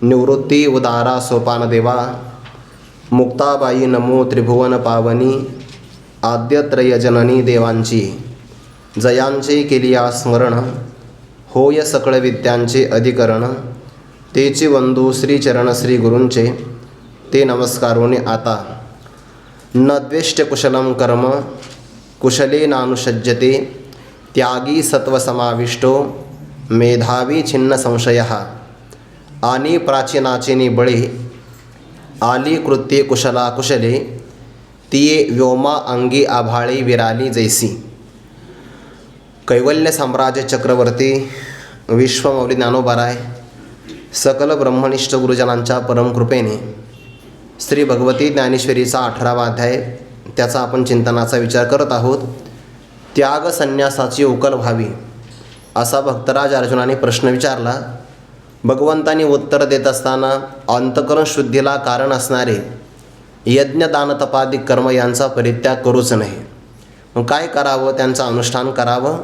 निवृत्ती उदारा सोपान देवा, मुक्ताबाई नमो त्रिभुवन पावनी, आद्यत्रय जननी देवांची, जयांचे केलिया स्मरण, होय सकळ विद्यांचे अधिकरण, तेची वंदू श्रीचरण श्री गुरूंचे, ते नमस्कारोनी आता. न द्वेष्ट कुशलम कर्म, कुशले नानुषज्यते, त्यागी सत्वसमाविष्टो, मेधावी छिन्न संशयः, आणि प्राचीनाचेनी बळे, आली कृत्ये कुशला कुशले, तिये व्योमा अंगी आभाळी विराली जैसी. कैवल्य साम्राज्य चक्रवर्ती विश्वमौली ज्ञानोबाराय सकल ब्रह्मनिष्ठ गुरुजनांच्या परमकृपेने श्री भगवती ज्ञानेश्वरीचा 18वा अध्याय त्याचा आपण चिंतनाचा विचार करत आहोत. त्याग संन्यासाची उकल व्हावी असा भक्तराज अर्जुनाने प्रश्न विचारला. भगवंतांनी उत्तर देत असताना अंतकरण शुद्धीला कारण असणारे यज्ञ दान तपादिक कर्म यांचा परित्याग करूच नाही. मग काय करावं? त्यांचं अनुष्ठान करावं.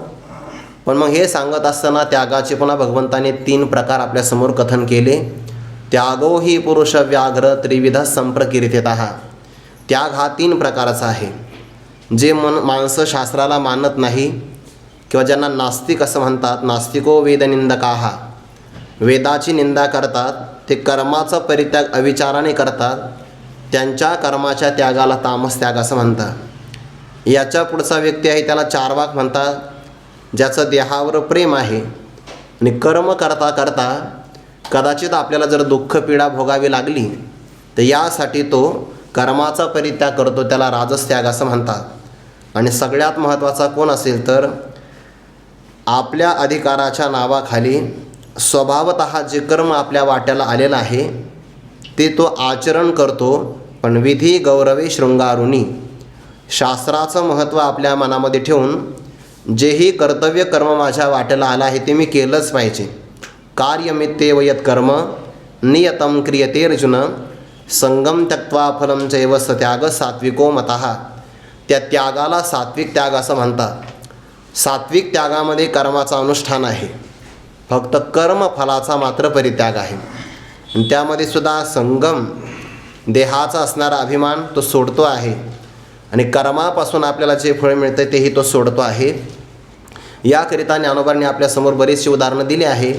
पण मग हे सांगत असताना त्यागाचे पुन्हा भगवंताने 3 प्रकार आपल्यासमोर कथन केले. त्यागो ही पुरुष व्याघ्र त्रिविध संप्रकीर्तितः. त्याग हा 3 प्रकारचा आहे. जे माणसं शास्त्राला मानत नाही किंवा ज्यांना नास्तिक असं म्हणतात, नास्तिको वेदनिंदकाः, वेदाची निंदा करतात, ते कर्माचा परित्याग अविचाराने करतात, त्यांच्या कर्माच्या त्यागाला तामस त्याग असं म्हणतात. याच्या पुढचा व्यक्ती आहे त्याला चार्वाक म्हणतात, ज्याचं देहावर प्रेम आहे आणि कर्म करता करता कदाचित आपल्याला जर दुःख पीडा भोगावी लागली तर यासाठी तो कर्माचा परित्याग करतो, त्याला राजस त्याग असं म्हणतात. आणि सगळ्यात महत्त्वाचा कोण असेल तर आपल्या अधिकाराच्या नावाखाली स्वभावतः जे कर्म आपल्या वाट्याला आलेलं आहे ते तो आचरण करतो, पण विधी गौरवे शृंगारुनी, शास्त्राचं महत्त्व आपल्या मनामध्ये ठेवून जेही कर्तव्य कर्म माझ्या वाट्याला आला आहे ते मी केलंच पाहिजे. कार्यमित्तेव यत् कर्म नियतं क्रियते अर्जुन, संगम त्यक्त्वा फलं चैव स त्याग सात्विको मतः. त्या त्यागाला सात्विक त्याग असं म्हणतात. सात्विक त्यागामध्ये कर्माचं अनुष्ठान आहे, फक्त कर्मफलाचा मात्र परित्याग आहे. आणि त्यामध्ये सुद्धा संगम, देहाचा असणारा अभिमान तो सोडतो आहे आणि कर्मापासून आपल्याला जे फळ मिळतं तेही तो सोडतो आहे. याकरिता ज्ञानोबांनी आपल्यासमोर बरीचशी उदाहरणं दिली आहे.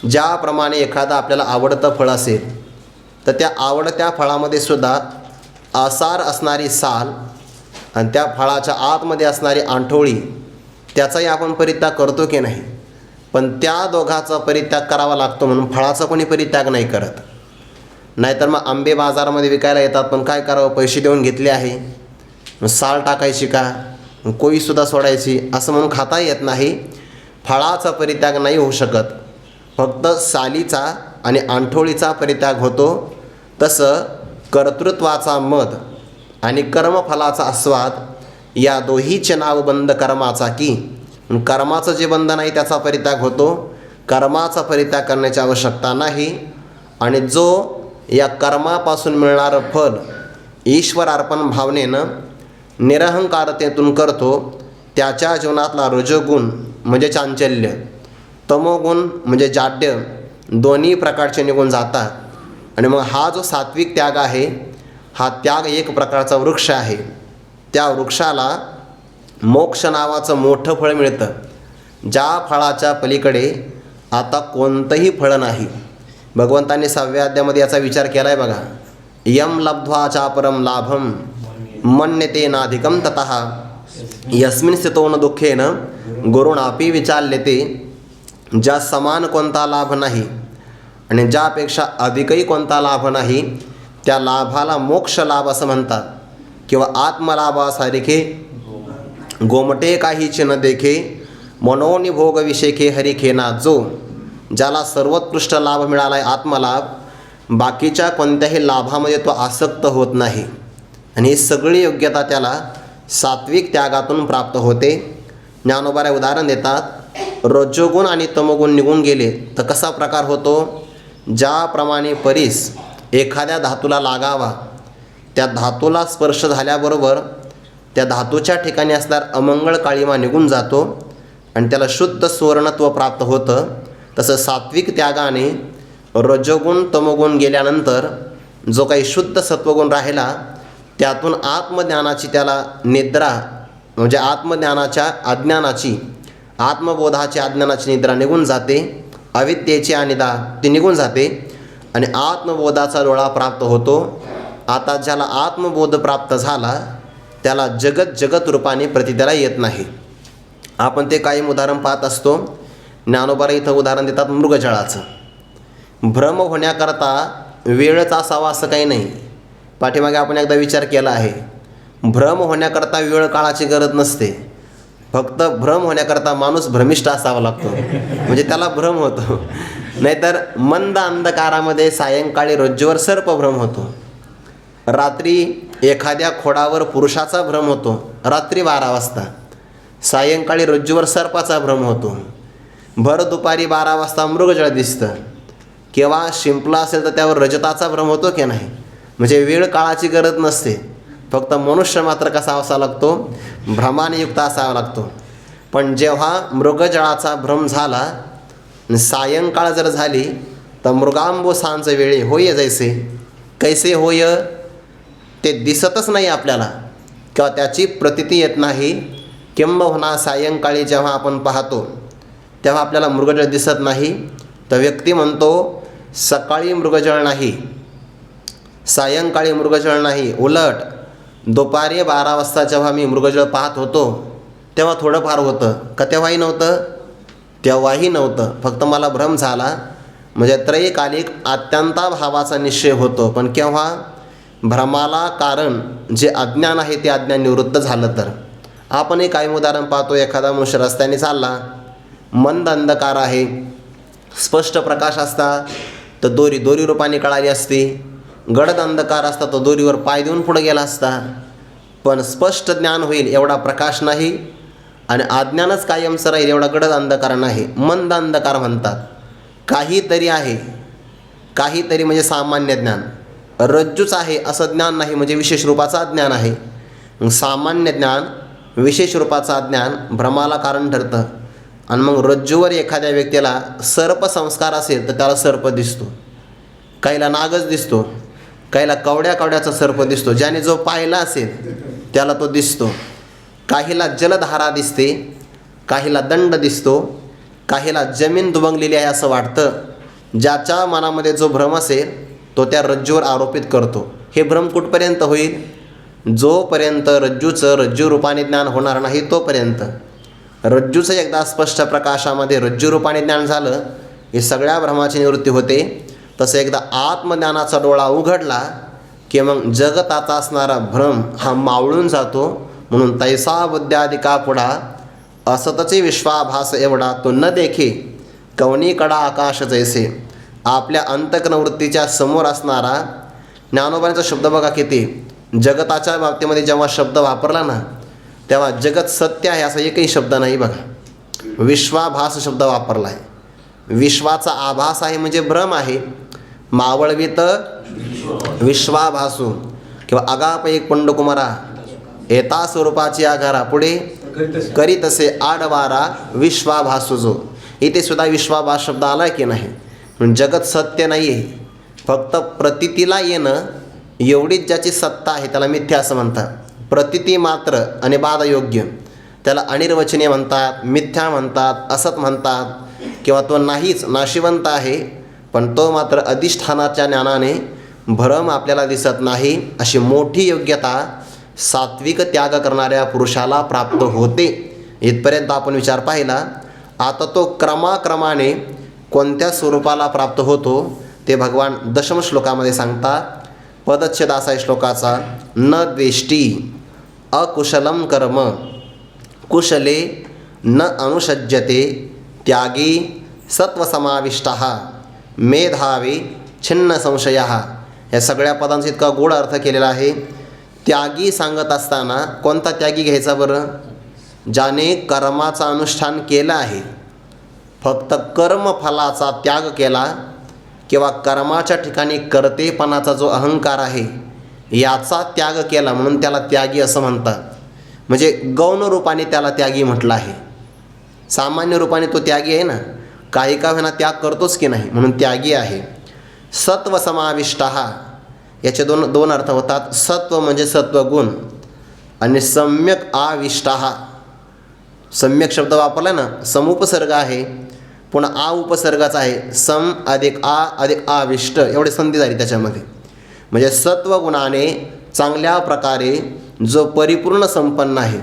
ज्याप्रमाणे एखादं आपल्याला आवडतं फळ असेल तर त्या आवडत्या फळामध्ये सुद्धा आसार असणारी साल आणि त्या फळाच्या आतमध्ये असणारी आंठोळी त्याचाही आपण परित्याग करतो की नाही. पण त्या दोघाचा परित्याग करावा लागतो म्हणून फळाचा कोणी परित्याग नाही करत. नाहीतर मग आंबे बाजारामध्ये विकायला येतात, पण काय करावं, पैसे देऊन घेतले आहे, मग साल टाकायची का, कोईसुद्धा सोडायची असं म्हणून खाता येत नाही. फळाचा परित्याग नाही होऊ शकत, फक्त सालीचा आणि आंठोळीचा परित्याग होतो. तसं कर्तृत्वाचा मद आणि कर्मफलाचा आस्वाद या दोहीचे नाव बंध कर्माचा की. कर्माचं जे बंधन आहे त्याचा परित्याग होतो, कर्माचा परित्याग करण्याची आवश्यकता नाही. आणि जो या कर्मापासून मिळणारं फल ईश्वरार्पण भावनेनं निरहंकारतेतून करतो, त्याच्या जीवनातला रजोगुण म्हणजे चांचल्य, तमोगुण म्हणजे जाड्य, दोन्ही प्रकारचे निघून जातात. आणि मग हा जो सात्विक त्याग आहे हा त्याग एक प्रकारचा वृक्ष आहे. त्या वृक्षाला मोक्ष नावाचं मोठं फळ मिळतं, ज्या फळाच्या पलीकडे आता कोणतंही फळ नाही. भगवंतांनी 6व्या अध्यायामध्ये याचा विचार केला आहे बघा. यम लब्ध्वा चापरम लाभम मन्यते नाधिकम ततः यस्मिन् स्थितो न दुःखेन गुरुणापि विचाल्यते. ज्या समान कोणता लाभ नाही आणि ज्यापेक्षा अधिकही कोणता लाभ नाही त्या लाभाला मोक्ष लाभ असं म्हणतात. किंवा आत्मलाभासारिखे गोमटे काहीचे न देखे मनोनिभोग विषेखे हरिखेना. जो ज्याला सर्वोत्कृष्ट लाभ मिळाला आहे आत्मलाभ, बाकीच्या कोणत्याही लाभामध्ये तो आसक्त होत नाही. आणि ही सगळी योग्यता त्याला सात्विक त्यागातून प्राप्त होते. ज्ञानोबाराय उदाहरण देतात, रजोगुण आणि तमोगुण निघून गेले तर कसा प्रकार होतो. ज्याप्रमाणे परीस एखाद्या धातूला लागावा, त्या धातूला स्पर्श झाल्याबरोबर त्या धातूच्या ठिकाणी असणारा अमंगळ काळिमा निघून जातो आणि त्याला शुद्ध सुवर्णत्व प्राप्त होतं. तसं सात्विक त्यागाने रजोगुण तमोगुण गेल्यानंतर जो काही शुद्ध सत्वगुण राहिला त्यातून आत्मज्ञानाची त्याला निद्रा म्हणजे आत्मज्ञानाच्या अज्ञानाची आत्मबोधाची अज्ञानाची निद्रा निघून जाते, अविद्येची अनिद्रा ती निघून जाते आणि आत्मबोधाचा डोळा प्राप्त होतो. आता ज्याला आत्मबोध प्राप्त झाला त्याला जगत रूपाने प्रतितीला येत नाही. आपण ते कायम उदाहरण पाहत असतो. ज्ञानोबा इथं उदाहरण देतात मृगजळाचं. भ्रम होण्याकरता वेळच असावा असं काही नाही. पाठीमागे आपण एकदा विचार केला आहे. भ्रम होण्याकरता वेळ काळाची गरज नसते. फक्त भ्रम होण्याकरता माणूस भ्रमिष्ठ असावा लागतो म्हणजे त्याला भ्रम होतो. नाहीतर मंद अंधकारामध्ये सायंकाळी रज्जूवर सर्पभ्रम होतो. रात्री एखाद्या खोडावर पुरुषाचा भ्रम होतो रात्री 12 वाजता. सायंकाळी रज्जूवर सर्पाचा भ्रम होतो. भर दुपारी 12 वाजता मृगजळ दिसतं. केव्हा शिंपला असेल तर त्यावर रजताचा भ्रम होतो की नाही. म्हणजे वेळ काळाची गरज नसते. फक्त मनुष्य मात्र कसा असावा लागतो, भ्रमाने युक्त असावा लागतो. पण जेव्हा मृगजळाचा भ्रम झाला, सायंकाळ जर झाली तर मृगांबो सांज वेळे होय जैसे. कैसे होय ते दिसतच नाही आपल्याला किंवा त्याची प्रतीती येत नाही. किंबहुना सायंकाळी जेव्हा आपण पाहतो तेव्हा आपल्याला मृगजळ दिसत नाही. तर व्यक्ती म्हणतो सकाळी मृगजळ नाही, सायंकाळी मृगजळ नाही. उलट दुपारी 12 वाजता जेव्हा मी मृगजळ पाहत होतो तेव्हा थोडंफार होतं का तेव्हाही नव्हतं, तेव्हाही नव्हतं. फक्त मला भ्रम झाला. म्हणजे त्रयकालिक आत्यंताभावाचा निश्चय होतो. पण केव्हा भ्रमाला कारण जे अज्ञान आहे ते अज्ञान निवृत्त झालं तर. आपणही काही उदाहरण पाहतो. एखादा मनुष्य रस्त्याने चालला, मंद अंधकार आहे, स्पष्ट प्रकाश असता तर दोरी रूपाने कळाली असती. गडद अंधकार असता तो दोरीवर पाय देऊन पुढे गेला असता. पण स्पष्ट ज्ञान होईल एवढा प्रकाश नाही आणि अज्ञानच कायमचं राहील एवढा गडद अंधकार नाही. मंद अंधकार म्हणतात. काहीतरी आहे, काहीतरी म्हणजे सामान्य ज्ञान. रज्जूच आहे असं ज्ञान नाही म्हणजे विशेष रूपाचा ज्ञान आहे. सामान्य ज्ञान विशेष रूपाचा ज्ञान भ्रमाला कारण ठरतं. आणि मग रज्जूवर एखाद्या व्यक्तीला सर्प संस्कार असेल तर त्याला सर्प दिसतो, काहीला नागच दिसतो, काहीला कवड्याचा सर्प दिसतो. ज्याने जो पाहिला असेल त्याला तो दिसतो. काहीला जलधारा दिसते, काहीला दंड दिसतो, काहीला जमीन दुबंगलेली आहे असं वाटतं. ज्याच्या मनामध्ये जो भ्रम असेल तो त्या रज्जूवर आरोपित करतो. हे भ्रम कुठपर्यंत होईल, जोपर्यंत रज्जूचं रज्जू रूपाने ज्ञान होणार नाही तोपर्यंत. रज्जूचं एकदा स्पष्ट प्रकाशामध्ये रज्जू रूपाने ज्ञान झालं हे सगळ्या भ्रमाची निवृत्ती होते. तसं एकदा आत्मज्ञानाचा डोळा उघडला की मग जगताचा असणारा भ्रम हा मावळून जातो. म्हणून तैसा बुद्ध्यादिका पुढा असतचे विश्वाभास एवढा तो न देखे कवनी कडा आकाश जैसे. आपल्या अंतकनवृत्तीच्या समोर असणारा ज्ञानोबांचा शब्द बघा किती. जगताच्या बाबतीमध्ये जेव्हा शब्द वापरला ना तेव्हा जगत सत्य आहे असा एकही शब्द नाही बघा. विश्वाभास शब्द वापरला आहे. विश्वाचा आभास आहे म्हणजे भ्रम आहे. मावळवीत विश्वाभासू किंवा अगाप एक पंडकुमारा एता स्वरूपाची आघारा पुढे करीतसे आडवारा विश्वाभासू जो. इथे सुद्धा विश्वाभास शब्द आला की नाही. म्हणजे जगत सत्य नाही आहे, फक्त प्रतीतीला येणं एवढीच ज्याची सत्ता आहे त्याला मिथ्या असं म्हणतात. प्रतीती मात्र आणि बाधयोग्य त्याला अनिर्वचनीय म्हणतात, मिथ्या म्हणतात, असत म्हणतात किंवा तो नाहीच नाशिवंत आहे. पण तो मात्र अधिष्ठानाच्या ज्ञानाने भ्रम आपल्याला दिसत नाही अशी मोठी योग्यता सात्विक त्याग करणाऱ्या पुरुषाला प्राप्त होते. इथपर्यंत आपण विचार पाहिला. आता तो क्रमाक्रमाने कोणत्या स्वरूपाला प्राप्त होतो ते भगवान दशम श्लोकामध्ये सांगतात. पदच्छेद असा आहे श्लोकाचा. न द्वेष्टी अकुशलम कर्म कुशले न अनुषज्यते त्यागी सत्वसमाविष्टः मेधावी छिन्न संशयः. या सगळ्या पदांचा इतका गोड अर्थ केलेला आहे. त्यागी सांगत असताना कोणता त्यागी घ्यायचा बरं? ज्याने कर्माचा अनुष्ठान केलं आहे, फक्त कर्मफलाचा त्याग केला किंवा कर्माच्या ठिकाणी कर्तेपणाचा जो अहंकार आहे याचा त्याग केला म्हणून त्याला त्यागी असं म्हणतात. म्हणजे गौण रूपाने त्याला त्यागी म्हटलं आहे. सामान्य रूपाने तो त्यागी आहे ना, काही का होईना त्याग करतोच की नाही म्हणून त्यागी आहे. सत्वसमाविष्टः याचे दोन अर्थ होतात. सत्व म्हणजे सत्वगुण आणि सम्यक आविष्टः. सम्यक शब्द वापरला ना, समुपसर्ग आहे, पुन्हा आ उपसर्गाचा आहे. सम अधिक आविष्ट एवढी संधी झाली त्याच्यामध्ये. म्हणजे सत्वगुणाने चांगल्या प्रकारे जो परिपूर्ण संपन्न आहे.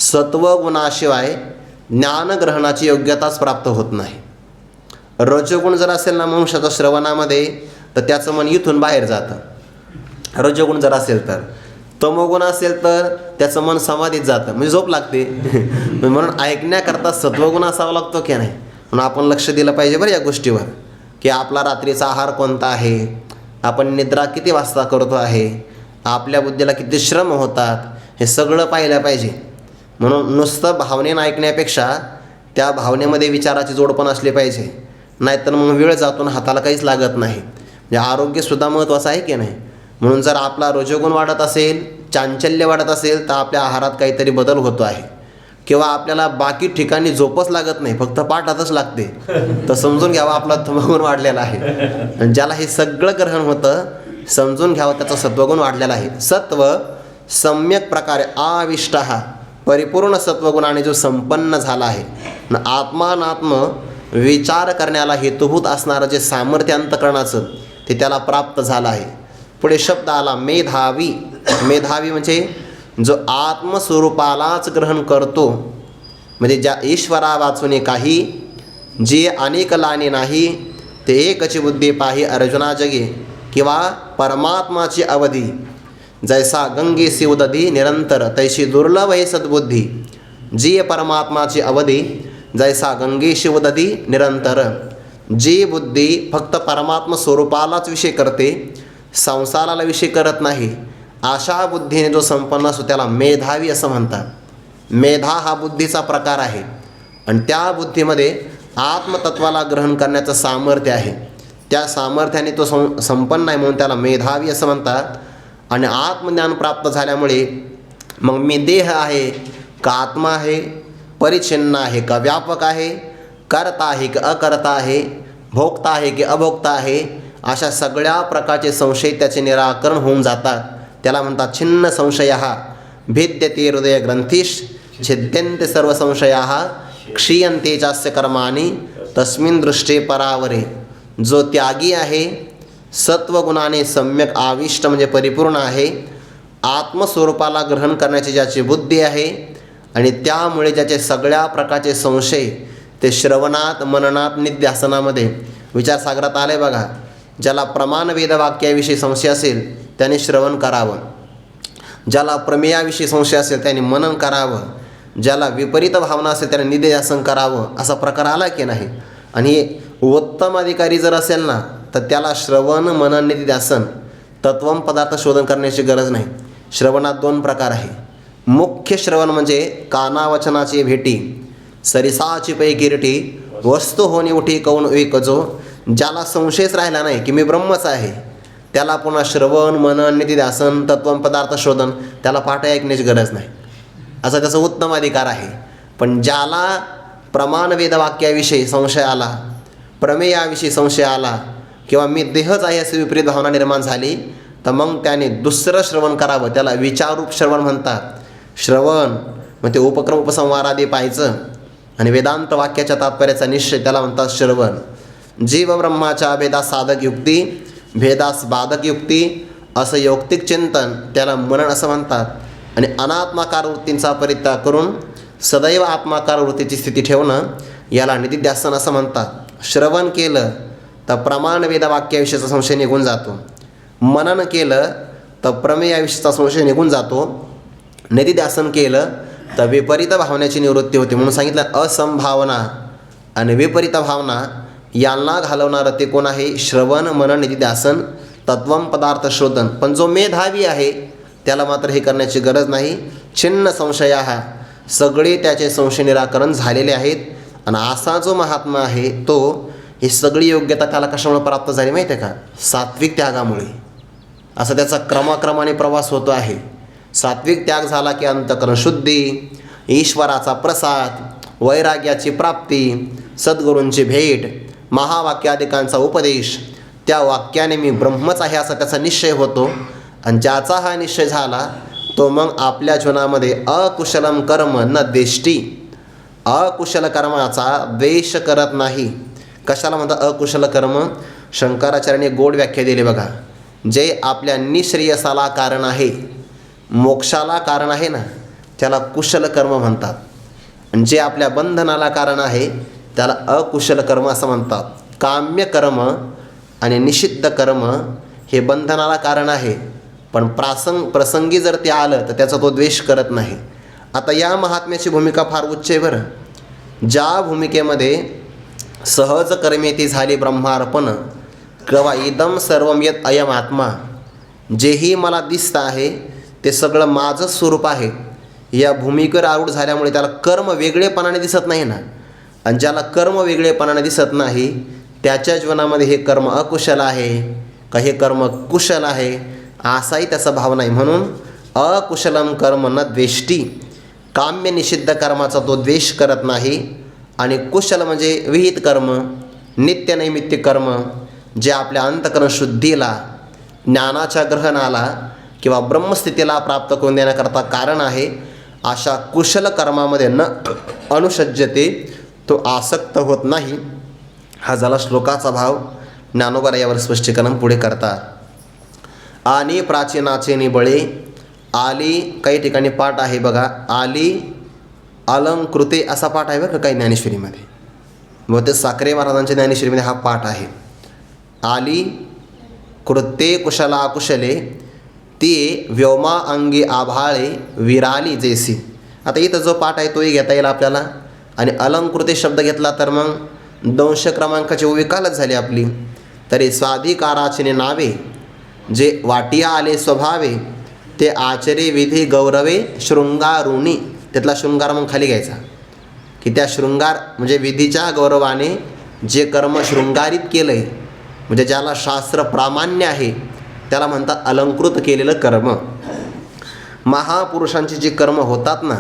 सत्वगुणाशिवाय ज्ञानग्रहणाची योग्यताच प्राप्त होत नाही. रजोगुण जर असेल ना मनुष्याच्या श्रवणामध्ये तर त्याचं मन इथून बाहेर जातं. रजोगुण जर असेल तर. तमोगुण असेल तर त्याचं मन समाधीत जातं, म्हणजे झोप लागते. म्हणून ऐकण्याकरता सत्वगुण असावा लागतो की नाही. म्हणून आपण लक्ष दिलं पाहिजे बरं या गोष्टीवर, की आपला रात्रीचा आहार कोणता आहे, आपण निद्रा किती वाजता करतो आहे, आपल्या बुद्धीला किती श्रम होतात, हे सगळं पाहिलं पाहिजे. म्हणून नुसतं भावनेनं ऐकण्यापेक्षा त्या भावनेमध्ये विचाराची जोड पण असली पाहिजे. नाहीतर मग वेळ जातून हाताला काहीच लागत नाही. म्हणजे आरोग्यसुद्धा महत्त्वाचं आहे की नाही. म्हणून जर आपला रजोगुण वाढत असेल, चांचल्य वाढत असेल, तर आपल्या आहारात काहीतरी बदल होतो आहे. किंवा आपल्याला बाकी ठिकाणी झोपच लागत नाही, फक्त पाठातच लागते, तर समजून घ्यावा आपला तमोगुण वाढलेला आहे. आणि ज्याला हे सगळं ग्रहण होतं समजून घ्यावं त्याचा सत्वगुण वाढलेला आहे. सत्व सम्यक प्रकारे आविष्टः, परिपूर्ण सत्वगुणाने जो संपन्न झाला आहे. आत्मानात्म विचार करण्याला हेतुभूत असणारं जे सामर्थ्य अंतःकरणाचं ते त्याला प्राप्त झालं आहे. पुढे शब्द आला मेधावी. मेधावी म्हणजे जो आत्मस्वरूपालाच ग्रहण करतो, म्हणजे ज्या ईश्वरा वाचून काही, जे अनेक लाने नाही, ते एकची बुद्धी पाही अर्जुना जगे. किंवा परमात्माची अवधी जैसा गंगेसी उदधी निरंतर, तैशी दुर्लभ हे सद्बुद्धी. जी परमात्माची अवधी जैसा गंगेशी उदधी निरंतर. जी बुद्धी फक्त परमात्मा स्वरूपालाच विषय करते, संसाराला विषय करत नाही, अशा बुद्धीने जो संपन्न असतो त्याला मेधावी असं म्हणतात. मेधा हा बुद्धीचा प्रकार आहे आणि त्या बुद्धीमध्ये आत्मतत्वाला ग्रहण करण्याचं सामर्थ्य आहे. त्या सामर्थ्याने तो संपन्न आहे म्हणून त्याला मेधावी असं म्हणतात. आणि आत्मज्ञान प्राप्त झाल्यामुळे मग मी देह आहे का आत्मा आहे, परिच्छिन्न आहे का व्यापक आहे, करता आहे की अकर्ता आहे, भोगता आहे की अभोगता आहे, अशा सगळ्या प्रकारचे संशय त्याचे निराकरण होऊन जातात. त्याला म्हणतात छिन्न संशयः भेद्यते हृदय ग्रंथीश छिद्यन्ते सर्व संशयाः क्षीयन्ते चास्य कर्माणि तस्मिन् दृष्टे परावरे. जो त्यागी आहे, सत्वगुणाने सम्यक आविष्ट म्हणजे परिपूर्ण आहे, आत्मस्वरूपाला ग्रहण करण्याची ज्याची बुद्धी आहे आणि त्यामुळे ज्याचे सगळ्या प्रकारचे संशय ते श्रवणात मननात निध्यासनामध्ये विचारसागरात आले. बघा, ज्याला प्रमाण वेदवाक्याविषयी संशय असेल त्याने श्रवण करावं, ज्याला प्रमेयाविषयी संशय असेल त्याने मनन करावं, ज्याला विपरीत भावना असेल त्याने निध्यासन करावं. असा प्रकार आला की नाही. आणि उत्तम अधिकारी जर असेल ना तर त्याला श्रवण मनन निध्यासन तत्वम पदार्थ शोधन करण्याची गरज नाही. श्रवणात दोन प्रकार आहे. मुख्य श्रवण म्हणजे कानावचनाची भेटी, सरिसाची पै किरटी, वस्तू होणी उठी कौन एकजो. ज्याला संशयच राहिला नाही की मी ब्रह्मच आहे, त्याला पुन्हा श्रवण मनन निधिध्यासन तत्वम पदार्थ शोधन त्याला पाठ ऐकण्याची गरज नाही, असा त्याचा उत्तम अधिकार आहे. पण ज्याला प्रमाण वेदवाक्याविषयी संशय आला, प्रमेयाविषयी संशय आला, किंवा मी देहच आहे अशी विपरीत भावना निर्माण झाली, तर मग त्याने दुसरं श्रवण करावं. त्याला विचारूप श्रवण म्हणतात. श्रवण मग ते उपक्रम उपसंहार आदी पाहायचं आणि वेदांत वाक्याच्या तात्पर्याचा निश्चय त्याला म्हणतात श्रवण. जीव ब्रह्माच्या भेदास साधक युक्ती, भेदास बाधक युक्ती असं यौक्तिक चिंतन त्याला मनन असं म्हणतात. आणि अनात्माकार वृत्तींचा परित्याग करून सदैव आत्माकार वृत्तीची स्थिती ठेवणं याला निधिध्यासन असं म्हणतात. श्रवण केलं तर प्रमाण वेदवाक्याविषयीचा संशय निघून जातो, मनन केलं तर प्रमेयाविषयीचा संशय निघून जातो, निधिध्यासन केलं तर विपरीत भावनेची निवृत्ती होते. म्हणून सांगितलं असंभावना आणि विपरीत भावना यांना घालवणारं ते कोण आहे? श्रवण मनन निधिध्यासन तत्वम पदार्थ शोधन. पण जो मेधावी आहे त्याला मात्र हे करण्याची गरज नाही. छिन्न संशया, सगळे त्याचे संशय निराकरण झालेले आहेत. आणि असा जो महात्मा आहे तो ही सगळी योग्यता त्याला कशामुळे प्राप्त झाली माहिती आहे का? सात्विक त्यागामुळे. असा त्याचा क्रमाक्रमाने प्रवास होतो आहे. सात्विक त्याग झाला की अंतःकरण शुद्धी, ईश्वराचा प्रसाद, वैराग्याची प्राप्ती, सद्गुरूंची भेट, महावाक्यादिकांचा उपदेश, त्या वाक्याने मी ब्रह्मच आहे असा त्याचा निश्चय होतो. आणि ज्याचा हा निश्चय झाला तो मग आपल्या जीवनामध्ये अकुशलम कर्म न द्वेष्टी, अकुशल कर्माचा द्वेष करत नाही. कशाला म्हणतात अकुशल कर्म? शंकराचार्यांनी गोड व्याख्या दिली बघा. जे आपल्या निश्रेयसाला कारण आहे, मोक्षाला कारण आहे ना, त्याला कुशल कर्म म्हणतात. आणि जे आपल्या बंधनाला कारण आहे त्याला अकुशल कर्म असं म्हणतात. काम्य कर्म आणि निषिद्ध कर्म हे बंधनाला कारण आहे, पण प्रसंगी जर ते आलं तर त्याचा तो द्वेष करत नाही. आता या महात्म्याची भूमिका फार उच्च आहे बरं. ज्या भूमिकेमध्ये सहज कर्मेती झाली ब्रह्मार्पण, किंवा इदम सर्वम यत अयम आत्मा, जेही मला दिसतं आहे ते सगळं माझं स्वरूप आहे, या भूमिकेवर आरूढ झाल्यामुळे त्याला कर्म वेगळेपणाने दिसत नाही ना. आणि ज्याला कर्म वेगळेपणाने दिसत नाही त्याच्या जीवनामध्ये हे कर्म अकुशल आहे का हे कर्म कुशल आहे असाही त्याचा भाव नाही. म्हणून अकुशलम कर्म न द्वेष्टी, काम्य निषिद्ध कर्माचा तो द्वेष करत नाही. आणि कुशल म्हणजे विहित कर्म, नित्यनैमित्तिक कर्म, जे आपल्या अंतकरण शुद्धीला, ज्ञानाच्या ग्रहणाला किंवा ब्रह्मस्थितीला प्राप्त करून देण्याकरता कारण आहे, अशा कुशल कर्मामध्ये न अनुसज्जते, तो आसक्त होत नाही. हा झाला श्लोकाचा भाव. ज्ञानोबा यावर स्पष्टीकरण पुढे करतात. आणि प्राचीनाचे निबळे, आली काही ठिकाणी पाठ आहे बघा, आली अलंकृते असा पाठ आहे बघा काही ज्ञानेश्वरीमध्ये. व ते साखरे महाराजांच्या ज्ञानेश्वरीमध्ये हा पाठ आहे. आली कृते कुशला अकुशले, ती व्योमा अंगी आभाळे विराली जैसी. आता इथं जो पाठ आहे तोही घेता येईल आपल्याला. आणि अलंकृते शब्द घेतला तर मग 200 क्रमांकाची विकालच झाली आपली. तरी स्वाधिकाराचे नावे, जे वाटिया आले स्वभावे, ते आचरे विधी गौरवे शृंगारुणी. त्यातला शृंगार मग खाली घ्यायचा की त्या शृंगार म्हणजे विधीच्या गौरवाने जे कर्म शृंगारित केलं आहे, म्हणजे ज्याला शास्त्र प्रामाण्य आहे त्याला म्हणतात अलंकृत केलेलं कर्म. महापुरुषांची जी कर्म होतात ना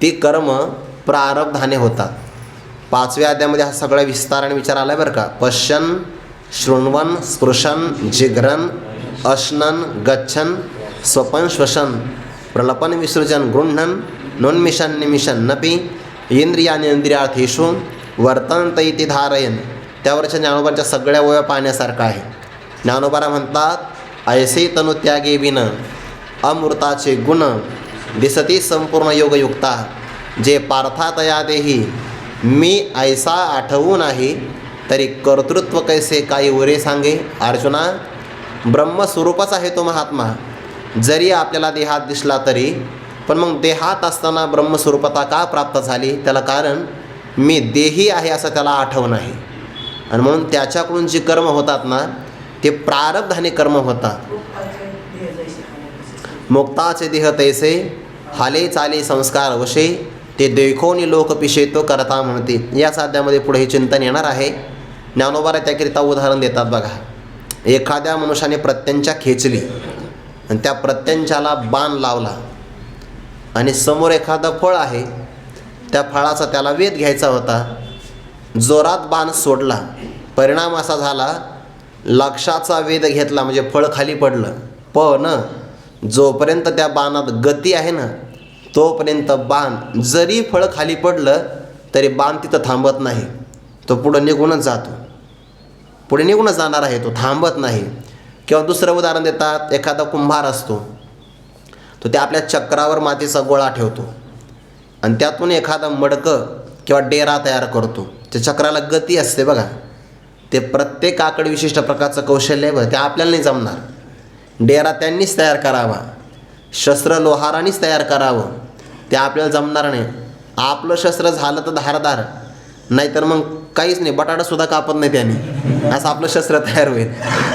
ती कर्म प्रारब्धाने होतात. 5व्या अध्यायामध्ये हा सगळा विस्ताराने विचार आला बरं का. पश्यन शृण्वन स्पृशन जिघ्रन अश्नन गच्छन स्वपन श्वसन प्रलपन विसृजन गृह्णन नोन्मिशन निमिशन नपी इंद्रियाने इंद्रियार्थेषु वर्तन्त इति धारयन. त्यावरच्या ज्ञानोबांच्या सगळ्या ओव्या पाहण्यासारखं आहे. ज्ञानोबारा म्हणतात ऐसे तनुत्यागे विन अमृताचे गुण दिसती संपूर्ण योगयुक्ता, जे पार्थातया देही मी ऐसा आठवू नाही, तरी कर्तृत्व कैसे काही उरे सांगे. अर्जुना, ब्रह्मस्वरूपच आहे तो महात्मा. जरी आपल्याला देहात दिसला तरी, पण मग देहात असताना ब्रह्मस्वरूपता का प्राप्त झाली? त्याला कारण मी देही आहे असं त्याला आठवण आहे. आणि म्हणून त्याच्याकडून जी कर्म होतात ना ते प्रारब्धाने कर्म होतात. मुक्ताचे देह तैसे हाले चाले संस्कार वशे, ते देखोनी लोक पिशेतो करता म्हणते. या साध्यामध्ये पुढे हे चिंतन येणार आहे. ज्ञानोबा त्याकरिता उदाहरण देतात बघा. एखाद्या मनुष्याने प्रत्यंचा खेचली आणि त्या प्रत्यंचाला बाण लावला आणि समोर एखादं फळ आहे, त्या फळाचा त्याला वेध घ्यायचा होता. जोरात बाण सोडला, परिणाम असा झाला लक्षाचा वेध घेतला म्हणजे फळ खाली पडलं. पण जोपर्यंत त्या बाणात गती आहे ना तोपर्यंत बाण, जरी फळ खाली पडलं तरी बाण तिथं थांबत नाही, तो पुढं निघूनच जातो, पुढे निघूनच जाणार आहे, तो थांबत नाही. किंवा दुसरं उदाहरण देतात, एखादा कुंभार असतो, तो त्या आपल्या चक्रावर मातीचा गोळा ठेवतो आणि त्यातून एखादा मडकं किंवा डेरा तयार करतो. त्या चक्राला गती असते बघा. ते प्रत्येकाकडे विशिष्ट प्रकारचं कौशल्य आहे बघा, ते आपल्याला नाही जमणार. डेरा त्यांनीच तयार करावा, शस्त्र लोहारानीच तयार करावं, ते आपल्याला जमणार नाही. आपलं शस्त्र झालं तर धारदार, नाहीतर मग काहीच नाही, बटाटासुद्धा कापत नाही त्याने, असं आपलं शस्त्र तयार होईल.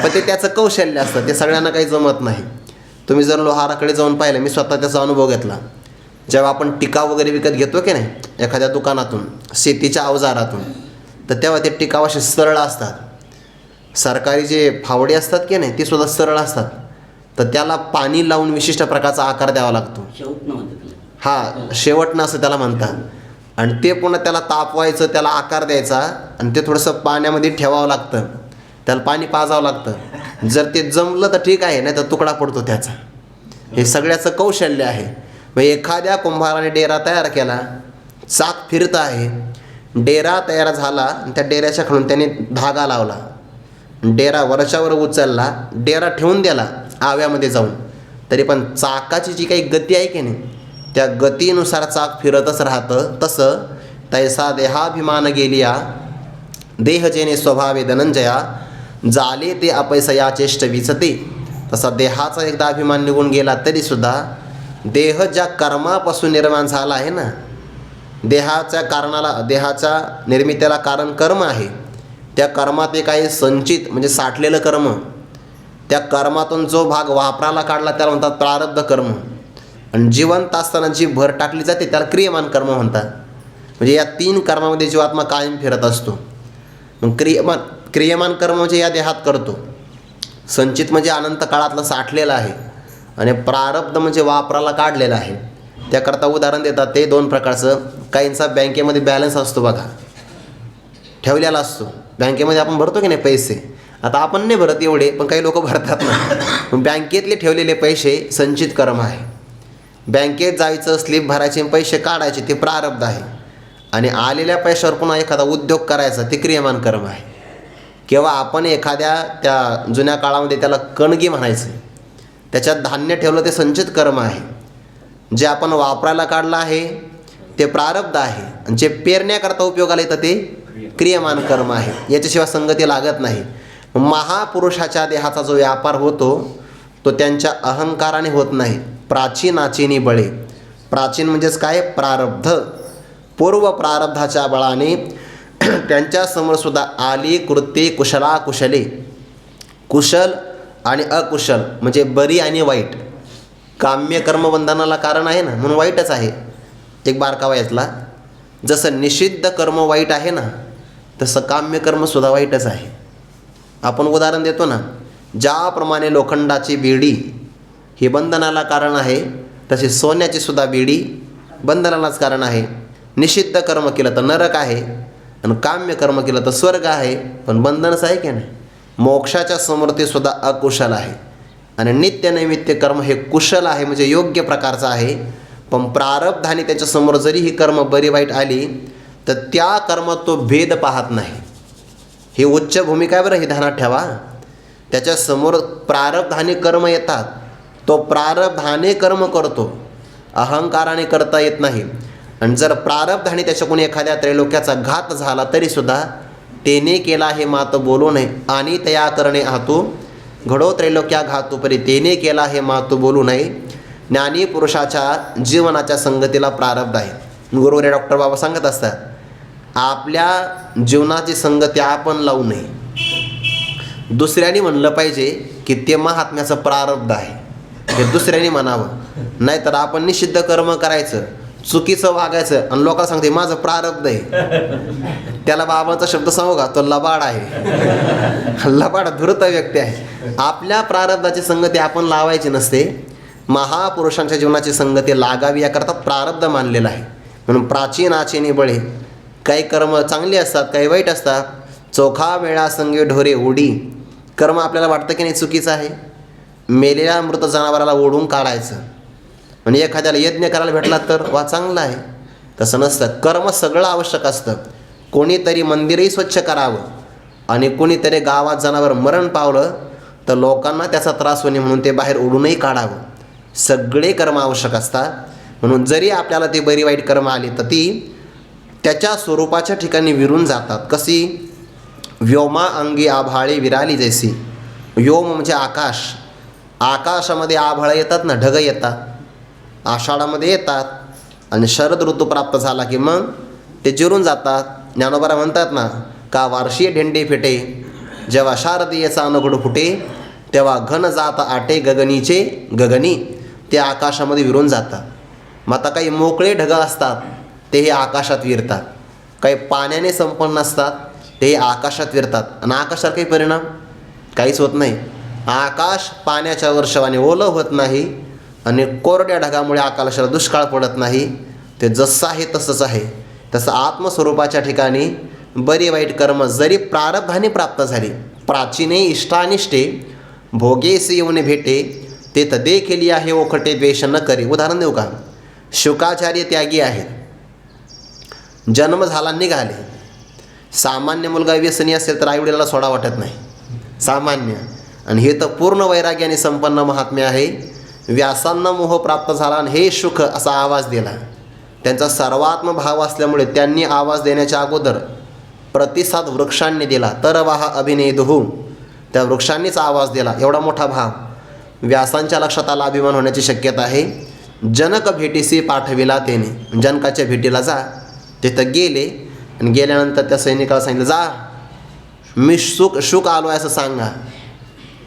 पण ते त्याचं कौशल्य असतं, ते सगळ्यांना काही जमत नाही. तुम्ही जर लोहाराकडे जाऊन पाहिलं, मी स्वतः त्याचा अनुभव घेतला. जेव्हा आपण टिकाव वगैरे विकत घेतो की नाही एखाद्या दुकानातून, शेतीच्या अवजारातून, तर तेव्हा ते टिकाव असे सरळ असतात. सरकारी जे फावडे असतात की नाही ती सुद्धा सरळ असतात, तर त्याला पाणी लावून विशिष्ट प्रकारचा आकार द्यावा लागतो. शेवटनं असं त्याला म्हणतात. आणि ते पुन्हा त्याला तापवायचं, त्याला आकार द्यायचा आणि ते थोडंसं पाण्यामध्ये ठेवावं लागतं. त्याला पाणी पाजावं लागतं. जर ते जमलं तर ठीक आहे, नाही तर तुकडा पडतो त्याचा. हे सगळ्याचं कौशल्य आहे. मग एखाद्या कुंभाराने डेरा तयार केला, चाक फिरत आहे, डेरा तयार झाला, त्या डेऱ्याच्या खालून त्याने धागा लावला, डेरा वरच्यावर उचलला, डेरा ठेवून दिला आव्यामध्ये जाऊन, तरी पण चाकाची जी काही गती आहे की नाही, त्या गतीनुसार चाक फिरतच राहतं. तसं तैसा देहाभिमान गेलिया, देह जेने स्वभावे धनंजया, जाले ते अपैसया चेष्ट विचते. तसा देहाचा एकदा अभिमान निघून गेला तरीसुद्धा देह ज्या कर्मापासून निर्माण झाला आहे ना, देहाच्या कारणाला, देहाच्या निर्मितीला कारण कर्म आहे. त्या कर्मात एक आहे संचित म्हणजे साठलेलं कर्म. त्या कर्मातून जो भाग वापराला काढला त्याला म्हणतात प्रारब्ध कर्म. आणि जिवंत असताना जी भर टाकली जाते त्याला क्रियमान कर्म म्हणतात. म्हणजे या 3 कर्मामध्ये जीवात्मा कायम फिरत असतो. मग क्रियमान कर्म म्हणजे या देहात करतो, संचित म्हणजे अनंत काळातलं साठलेलं आहे, आणि प्रारब्ध म्हणजे वापराला काढलेलं आहे. त्याकरता उदाहरण देतात ते 2 प्रकारचं. काहींचा बँकेमध्ये बॅलन्स असतो बघा, ठेवलेला असतो. बँकेमध्ये आपण भरतो की नाही पैसे, आता आपण नाही भरत एवढे, पण काही लोक भरतात ना. बँकेतले ठेवलेले पैसे संचित कर्म आहे. बँकेत जायचं, स्लिप भरायचे, पैसे काढायचे, ते प्रारब्ध आहे. आणि आलेल्या पैशावर पुन्हा एखादा उद्योग करायचा, ते क्रियमान कर्म आहे. किंवा आपण एखाद्या त्या जुन्या काळामध्ये त्याला कणगी म्हणायचं, त्याच्यात धान्य ठेवलं, ते संचित कर्म आहे. जे आपण वापरायला काढलं आहे ते प्रारब्ध आहे, आणि जे पेरण्याकरता उपयोगाला येतं ते क्रियमान कर्म आहे. याच्याशिवाय संगती लागत नाही. महापुरुषाच्या देहाचा जो व्यापार होतो तो त्यांच्या अहंकाराने होत नाही. प्राचीनाचीनी बळे, प्राचीन म्हणजेच काय, प्रारब्ध. पूर्व प्रारब्धाच्या बळाने त्यांच्यासमोरसुद्धा आली कृत्ये कुशला कुशले. कुशल आणि अकुशल म्हणजे बरी आणि वाईट. काम्य कर्म बंधनाला कारण आहे ना, म्हणून वाईटच आहे. एक बारका वयातला, जसं निषिद्ध कर्म वाईट आहे ना, तसं काम्य कर्मसुद्धा वाईटच आहे. आपण उदाहरण देतो ना, ज्याप्रमाणे लोखंडाची बेडी ही बंधनाला कारण आहे, तशी सोन्याची सुद्धा बेडी बंधनालाच कारण आहे. निषिद्ध कर्म केलं तर नरक आहे, आणि काम्य कर्म केलं तर स्वर्ग आहे, पण बंधनच आहे की नाही. मोक्षाच्या समोर ते सुद्धा अकुशल आहे, आणि नित्यनैमित्य कर्म हे कुशल आहे, म्हणजे योग्य प्रकारचं आहे. पण प्रारब्धाने त्याच्यासमोर जरी ही कर्म बरी वाईट आली तर त्या कर्मात तो भेद पाहत नाही. ही उच्च भूमिका आहे बरं, हे ध्यानात ठेवा. त्याच्यासमोर प्रारब्धाने कर्म येतात, तो प्रारब्धाने कर्म करतो, अहंकाराने करता येत नाही. आणि जर प्रारब्धाने त्याच्याकडून एखाद्या त्रैलोक्याचा घात झाला तरीसुद्धा तेने केला हे मात बोलू नये. आणि तया करणे हातू घडो त्रैलोक्या घातू परी, तेने केला हे मातू बोलू नये. ज्ञानी पुरुषाच्या जीवनाच्या संगतीला प्रारब्ध आहे. गुरुवर्य डॉक्टर बाबा सांगत असतात, आपल्या जीवनाची संगती आपण लावू नये. दुसऱ्याने म्हणलं पाहिजे की ते महात्म्याचं प्रारब्ध आहे, हे दुसऱ्याने म्हणावं. नाहीतर आपण निषिद्ध कर्म करायचं, चुकीचं वागायचं, आणि लोकांना सांगते माझं प्रारब्ध आहे. त्याला बाबांचा शब्द सांगू का, तो लबाड आहे. लबाड धूर्त व्यक्ती आहे. आपल्या प्रारब्धाची संगती आपण लावायची नसते. महापुरुषांच्या जीवनाची संगती लागावी याकरता प्रारब्ध मानलेलं आहे. म्हणून प्राचीनाचे निबळे, काही कर्म चांगली असतात, काही वाईट असतात. चोखा वेळा संगे ढोरे ओढी, कर्म आपल्याला वाटतं की नाही चुकीचं आहे. मेलेल्या मृत जनावराला ओढून काढायचं, आणि एखाद्याला यज्ञ करायला भेटला तर वा चांगला आहे. तसं नसतं. कर्म सगळं आवश्यक असतं. कोणीतरी मंदिरही स्वच्छ करावं, आणि कोणीतरी गावात जनावर मरण पावलं तर लोकांना त्याचा त्रास होणे म्हणून ते बाहेर ओढूनही काढावं. सगळे कर्म आवश्यक असतात. म्हणून जरी आपल्याला ती बरी वाईट कर्म आली तर ती त्याच्या स्वरूपाच्या ठिकाणी विरून जातात. कशी, व्योमा अंगी आभाळे विराली जैसी. व्योम म्हणजे आकाश. आकाशामध्ये आभाळं येतात ना, ढग येतात, आषाढामध्ये येतात, आणि शरद ऋतू प्राप्त झाला की मग ते जिरून जातात. ज्ञानोबा म्हणतात ना, का वार्षीय ढेंडे फेटे, जेव्हा शारदीयचा अनुगड फुटे, तेव्हा घन जात आटे गगनीचे गगनी. ते आकाशामध्ये विरून जातात. मग आता काही मोकळे ढग असतात तेही आकाशात विरतात, काही पाण्याने संपन्न असतात ते आकाशात विरतात. आणि आकाशात काही परिणाम काहीच होत नाही. आकाश पाण्याच्या वर्षावाने ओलं होत नाही, आणि कोरड्या ढगामुळे आकाशाला दुष्काळ पडत नाही. ते जसं आहे तसंच आहे. तसं आत्मस्वरूपाच्या ठिकाणी बरी वाईट कर्म जरी प्रारब्धाने प्राप्त झाली, प्राचीने इष्टानिष्टे भोगेस येऊन भेटे, ते देखील आहे ओखटे द्वेष न करे. उदाहरण देऊ का? शुकाचार्य त्यागी आहेत, जन्म झाला निघाले. सामान्य मुलगा व्यसनी असेल तर आईवडिलाला सोडा वाटत नाही, सामान्य. आणि हे तर पूर्ण वैराग्याने संपन्न महात्म्य आहे. व्यासांना मोह प्राप्त झाला आणि हे सुख असा आवाज दिला. त्यांचा सर्वात्म भाव असल्यामुळे त्यांनी आवाज देण्याच्या अगोदर प्रतिसाद वृक्षांनी दिला. तर वाहा अभिनेदुहू, त्या वृक्षांनीच आवाज दिला. एवढा मोठा भाव व्यासांच्या लक्षात आला. अभिमान होण्याची शक्यता आहे. जनक भेटीसी पाठविला तेने, जनकाच्या भेटीला जा. तिथं गेले आणि गेल्यानंतर त्या सैनिकाला सांगितलं, जा मी शुक आलो आहे असं सांगा.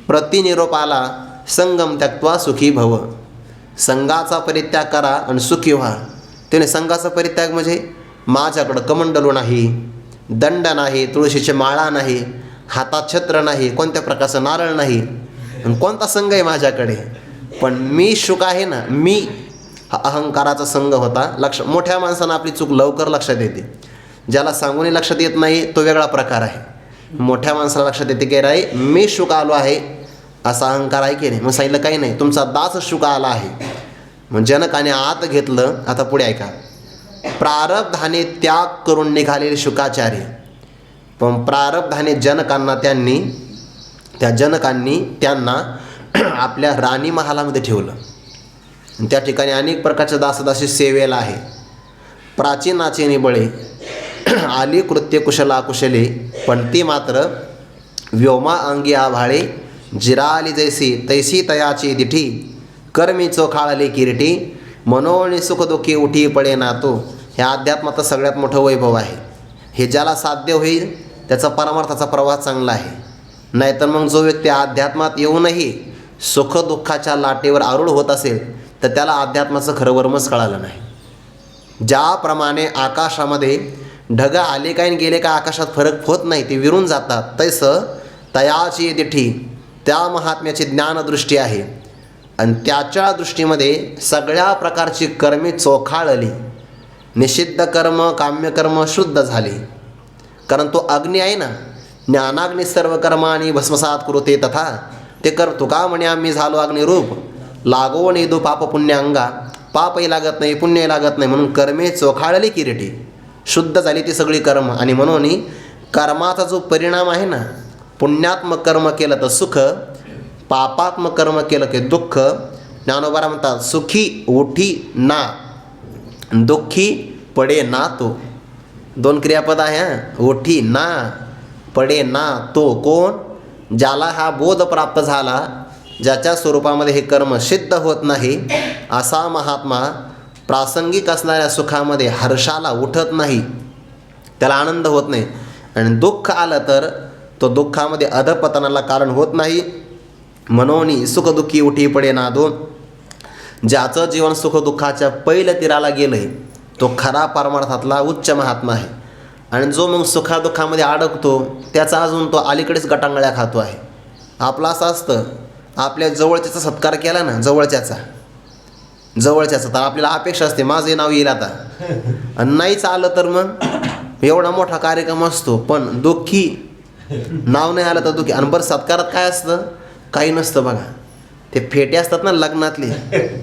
प्रतिनिरोप आला, संगम त्यक्त्वा सुखी भव, संघाचा परित्याग करा आणि सुखी व्हा. त्याने संघाचा परित्याग म्हणजे माझ्याकडं कमंडलू नाही, दंड नाही, तुळशीची माळा नाही, हातात छत्र नाही, कोणत्या प्रकारचं नारळ नाही, कोणता संघ आहे माझ्याकडे. पण मी शुक आहे ना, मी हा अहंकाराचा संघ होता. मोठ्या माणसानं आपली चूक लवकर लक्षात येते. ज्याला सांगूनही लक्षात येत नाही तो वेगळा प्रकार आहे. मोठ्या माणसाला लक्षात येते की राय मी शुक आलो आहे असा अहंकार आहे की नाही. मग सांगितलं काही नाही, तुमचा दास शुक आला आहे. मग जनकाने आत घेतलं. आता पुढे ऐका. प्रारब्धाने त्याग करून निघालेले शुकाचार्य, पण प्रारब्धाने जनकांनी त्यांना आपल्या राणी महालामध्ये ठेवलं. त्या ठिकाणी अनेक प्रकारच्या दासदासी सेवेला आहे. प्राचीनाचे निबळे आली कृत्य कुशला कुशले, पण ती मात्र व्योमा अंगी आभाळे, जिराली जैसी तैसी तयाची दिठी, कर्मी चोखाळले किरीटी, मनोनी सुखदुःखी उठी पडे नातो. हे अध्यात्माचं सगळ्यात मोठं वैभव आहे. हे ज्याला साध्य होईल त्याचा परमार्थाचा प्रवाह चांगला आहे. नाहीतर मग जो व्यक्ती अध्यात्मात येऊनही सुखदुःखाच्या लाटेवर आरूढ होत असेल तर त्याला अध्यात्माचं खरं वर्मच कळालं नाही. ज्याप्रमाणे आकाशामध्ये ढग आले काय गेले काय आकाशात फरक होत नाही, ते विरून जातात, तैसं तयाची दिठी त्या महात्म्याची ज्ञानदृष्टी आहे. आणि त्याच्या दृष्टीमध्ये सगळ्या प्रकारची कर्मे चोखाळली. निषिद्ध कर्म काम्यकर्म शुद्ध झाले. कारण तो अग्नी आहे ना, ज्ञानाग्नी सर्व कर्मानी भस्मसात कुरुते तथा, ते करतो का म्हणे आम्ही झालो अग्निरूप, लागो नेदू पाप पुण्य अंगा, पापही लागत नाही पुण्यही लागत नाही, म्हणून कर्मे चोखाळली किरीटी, शुद्ध झाली ती सगळी कर्म. आणि म्हणून कर्माचा जो परिणाम आहे ना, पुण्यात्मक कर्म केलं तर सुख, पापात्मक कर्म केलं की दुःख. ज्ञानोबा म्हणतात सुखी उठी ना, दुःखी पडे ना तो. दोन क्रियापद आहे. उठी ना, पडे ना तो. कोण? ज्याला हा बोध प्राप्त झाला, ज्याच्या स्वरूपामध्ये हे कर्म सिद्ध होत नाही, असा महात्मा प्रासंगिक असणाऱ्या सुखामध्ये हर्षाला उठत नाही, त्याला आनंद होत नाही. आणि दुःख आलं तर तो दुःखामध्ये अधपतनाला कारण होत नाही. मनोनी सुखदुःखी उठी पडे ना दो. ज्याचं जीवन सुखदुःखाच्या पहिल्या तीराला गेलंय तो खरा परमार्थातला उच्च महात्मा आहे. आणि जो मग सुखादुःखामध्ये अडकतो त्याचा अजून तो अलीकडेच गटांगळ्या खातो आहे. आपलं असं असतं, आपल्या जवळच्याचा सत्कार केला ना, जवळच्याचा तर आपल्याला अपेक्षा असते माझे नाव येईल आता. आणि नाहीच आलं तर मग एवढा मोठा कार्यक्रम असतो, पण दुःखी नाव नाही आलं तर दुःखी. आणि बरं सत्कारात काय असतं? काही नसतं बघा. ते फेटे असतात ना लग्नातले,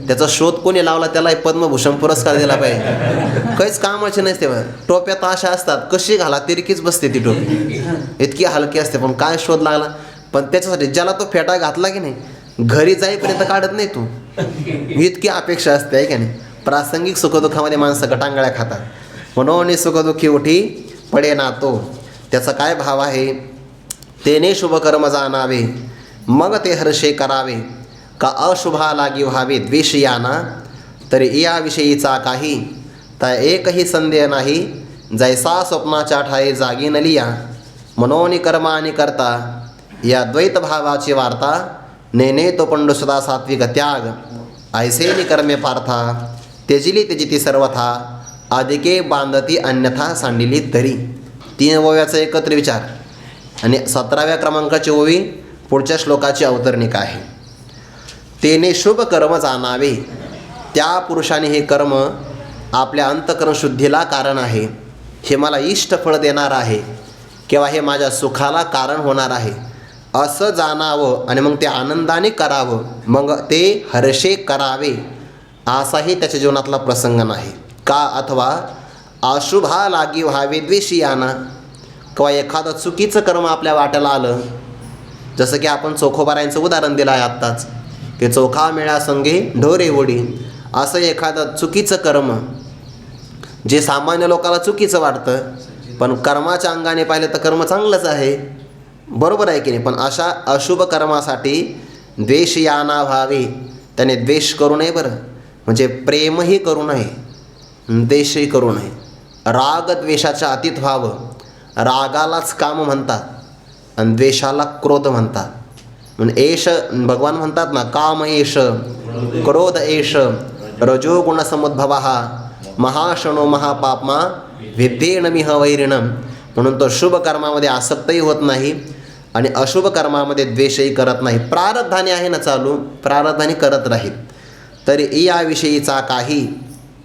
त्याचा शोध कोणी लावला त्याला पद्मभूषण पुरस्कार दिला पाहिजे. काहीच कामाचे नसते. टोप्यात अशा असतात, कशी घाला तिरकीच बसते ती टोपी, इतकी हलकी असते, पण काय शोध लागला. पण त्याच्यासाठी ज्याला तो फेटा घातला की नाही, घरी जाईपर्यंत काढत नाही तो, इतकी अपेक्षा असते आहे की नाही. प्रासंगिक सुखदुःखामध्ये माणसं गटांगळ्या खातात. म्हणून सुखदुःखी उठी पडे ना तो. त्याचा काय भाव आहे? तेने शुभकर्म जाणावे, मग ते हर्षे करावे, का अशुभा लागी व्हावे द्वेष याना, तरी याविषयीचा काही तर एकही संदेह नाही, जैसा स्वप्नाच्या ठाई जागी नलिया, मनोनी कर्म आणि करता या द्वैत भावाची वार्ता, नेने तो पंडुसुदा सात्विक त्याग, ऐसे निकर्मे पार्था, तेजिली तेजिती सर्वथा, अधिके बांधती अन्यथा सांडिली तरी. 3 ओव्याचा एकत्र विचार. आणि 17व्या क्रमांकाची ओवी पुढच्या श्लोकाची अवतरणिका आहे. तेने शुभ कर्म जाणावे, त्या पुरुषाने हे कर्म आपल्या अंतकरण शुद्धीला कारण आहे. हे मला इष्ट फळ देणार आहे किंवा हे माझ्या सुखाला कारण होणार आहे असं जाणावं आणि मग ते आनंदाने करावं, मग ते हर्षे करावे असाही त्याच्या जीवनातला प्रसंग नाही का. अथवा अशुभा लागी व्हावे द्वेषियाना, किंवा एखादं चुकीचं कर्म आपल्या वाट्याला आलं, जसं की आपण चोखोबारायांचं उदाहरण दिलं आहे आत्ताच, की चोखा मेळा संगे ढोरे ओढी. असं एखादं चुकीचं कर्म जे सामान्य लोकाला चुकीचं वाटतं, पण कर्माच्या अंगाने पाहिलं तर कर्म चांगलंच आहे, बरोबर आहे की नाही. पण अशा अशुभ कर्मासाठी द्वेष याना व्हावे, त्याने द्वेष करू नये बरं, म्हणजे प्रेमही करू नये, द्वेषही करू नये. राग द्वेषाच्या अतीत व्हावं. रागालाच काम म्हणतात आणि द्वेषाला क्रोध म्हणतात. म्हणून एष भगवान म्हणतात ना, काम एष क्रोध एष रजोगुण समुद्भव महाशनो महापापमा विद्येन मिह वैरिणम. म्हणून तो शुभ कर्मामध्ये आसक्तही होत नाही आणि अशुभ कर्मामध्ये द्वेषही करत नाही. प्रारब्धाने आहे ना चालू, प्रारब्धाने करत राहील. तरी याविषयीचा काही,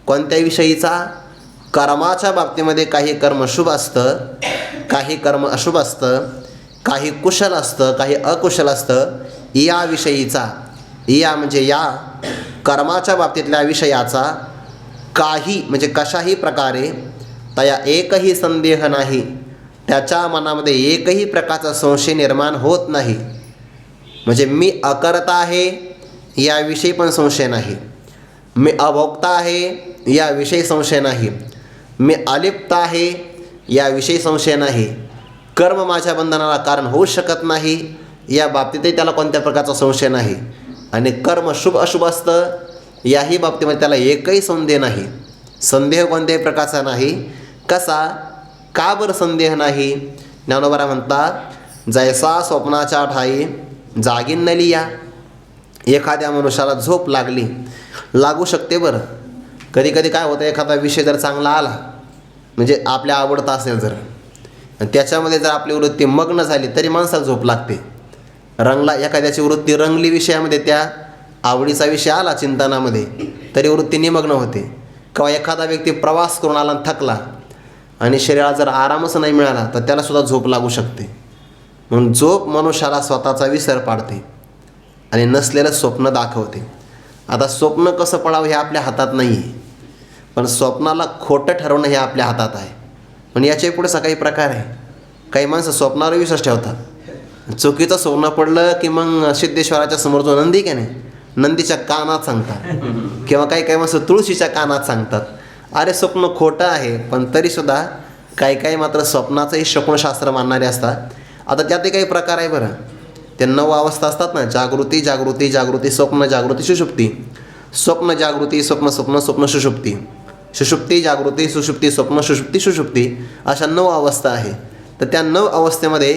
कोणत्या विषयीचा, कर्माच्या बाबतीमध्ये काही कर्म शुभ असतं, काही कर्म अशुभ असतं, काही कुशल असतं, काही अकुशल असतं. याविषयीचा, या म्हणजे या कर्माच्या बाबतीतल्या विषयाचा काही म्हणजे कशाही प्रकारे तया एकही संदेह नाही, त्याच्या मनामध्ये एकही प्रकारचा संशय निर्माण होत नाही. म्हणजे मी अकर्ता आहे याविषयी पण संशय नाही, मी अभोक्ता आहे याविषयी संशय नाही, मी अलिप्त आहे याविषयी संशय नाही, कर्म माझ्या बंधनाला कारण होऊ शकत नाही या बाबतीतही त्याला कोणत्या प्रकारचा संशय नाही. आणि कर्म शुभ अशुभ असतं याही बाबतीमध्ये त्याला एकही संदेह नाही. संदेह कोणत्याही प्रकारचा नाही. कसा, का बरं संदेह नाही. ज्ञानोबा म्हणतात, जैसा स्वप्नाच्या ठाई जागीन न लिया. एखाद्या मनुष्याला झोप लागू शकते बरं. कधी कधी काय होतं, एखादा विषय जर चांगला आला, म्हणजे आपल्या आवडता असेल जर, आणि त्याच्यामध्ये जर आपली वृत्ती मग्न झाली तरी माणसाला झोप लागते. एखाद्याची वृत्ती रंगली विषयामध्ये, त्या आवडीचा विषय आला चिंतनामध्ये, तरी वृत्ती निमग्न होते. किंवा एखादा व्यक्ती प्रवास करून आला थकला आणि शरीराला जर आरामच नाही मिळाला तर त्यालासुद्धा झोप लागू शकते. म्हणून झोप मनुष्याला स्वतःचा विसर पाडते आणि नसलेलं स्वप्न दाखवते. आता स्वप्न कसं पडावं हे आपल्या हातात नाही आहे, पण स्वप्नाला खोटं ठरवणं हे आपल्या हातात आहे. पण याच्या पुढेचा काही प्रकार आहे. काही माणसं स्वप्नावर विश्वास ठेवतात. चुकीचं स्वप्न पडलं की मग सिद्धेश्वराच्या समोर जो नंदी की नाही, नंदीच्या कानात सांगतात, किंवा काही माणसं तुळशीच्या कानात सांगतात. अरे स्वप्न खोटं आहे, पण तरीसुद्धा काही मात्र स्वप्नाचंही शकुनशास्त्र मानणारे असतात. आता त्यातही काही प्रकार आहे बरं. ते 9 अवस्था असतात ना, जागृती जागृती जागृती, स्वप्न जागृती सुषुप्ती, स्वप्न जागृती स्वप्न स्वप्न स्वप्न सुषुप्ती, सुषुप्ती जागृती सुषुप्ती स्वप्न सुषुप्ती सुषुप्ती, अशा 9 अवस्था आहे. तर त्या 9 अवस्थेमध्ये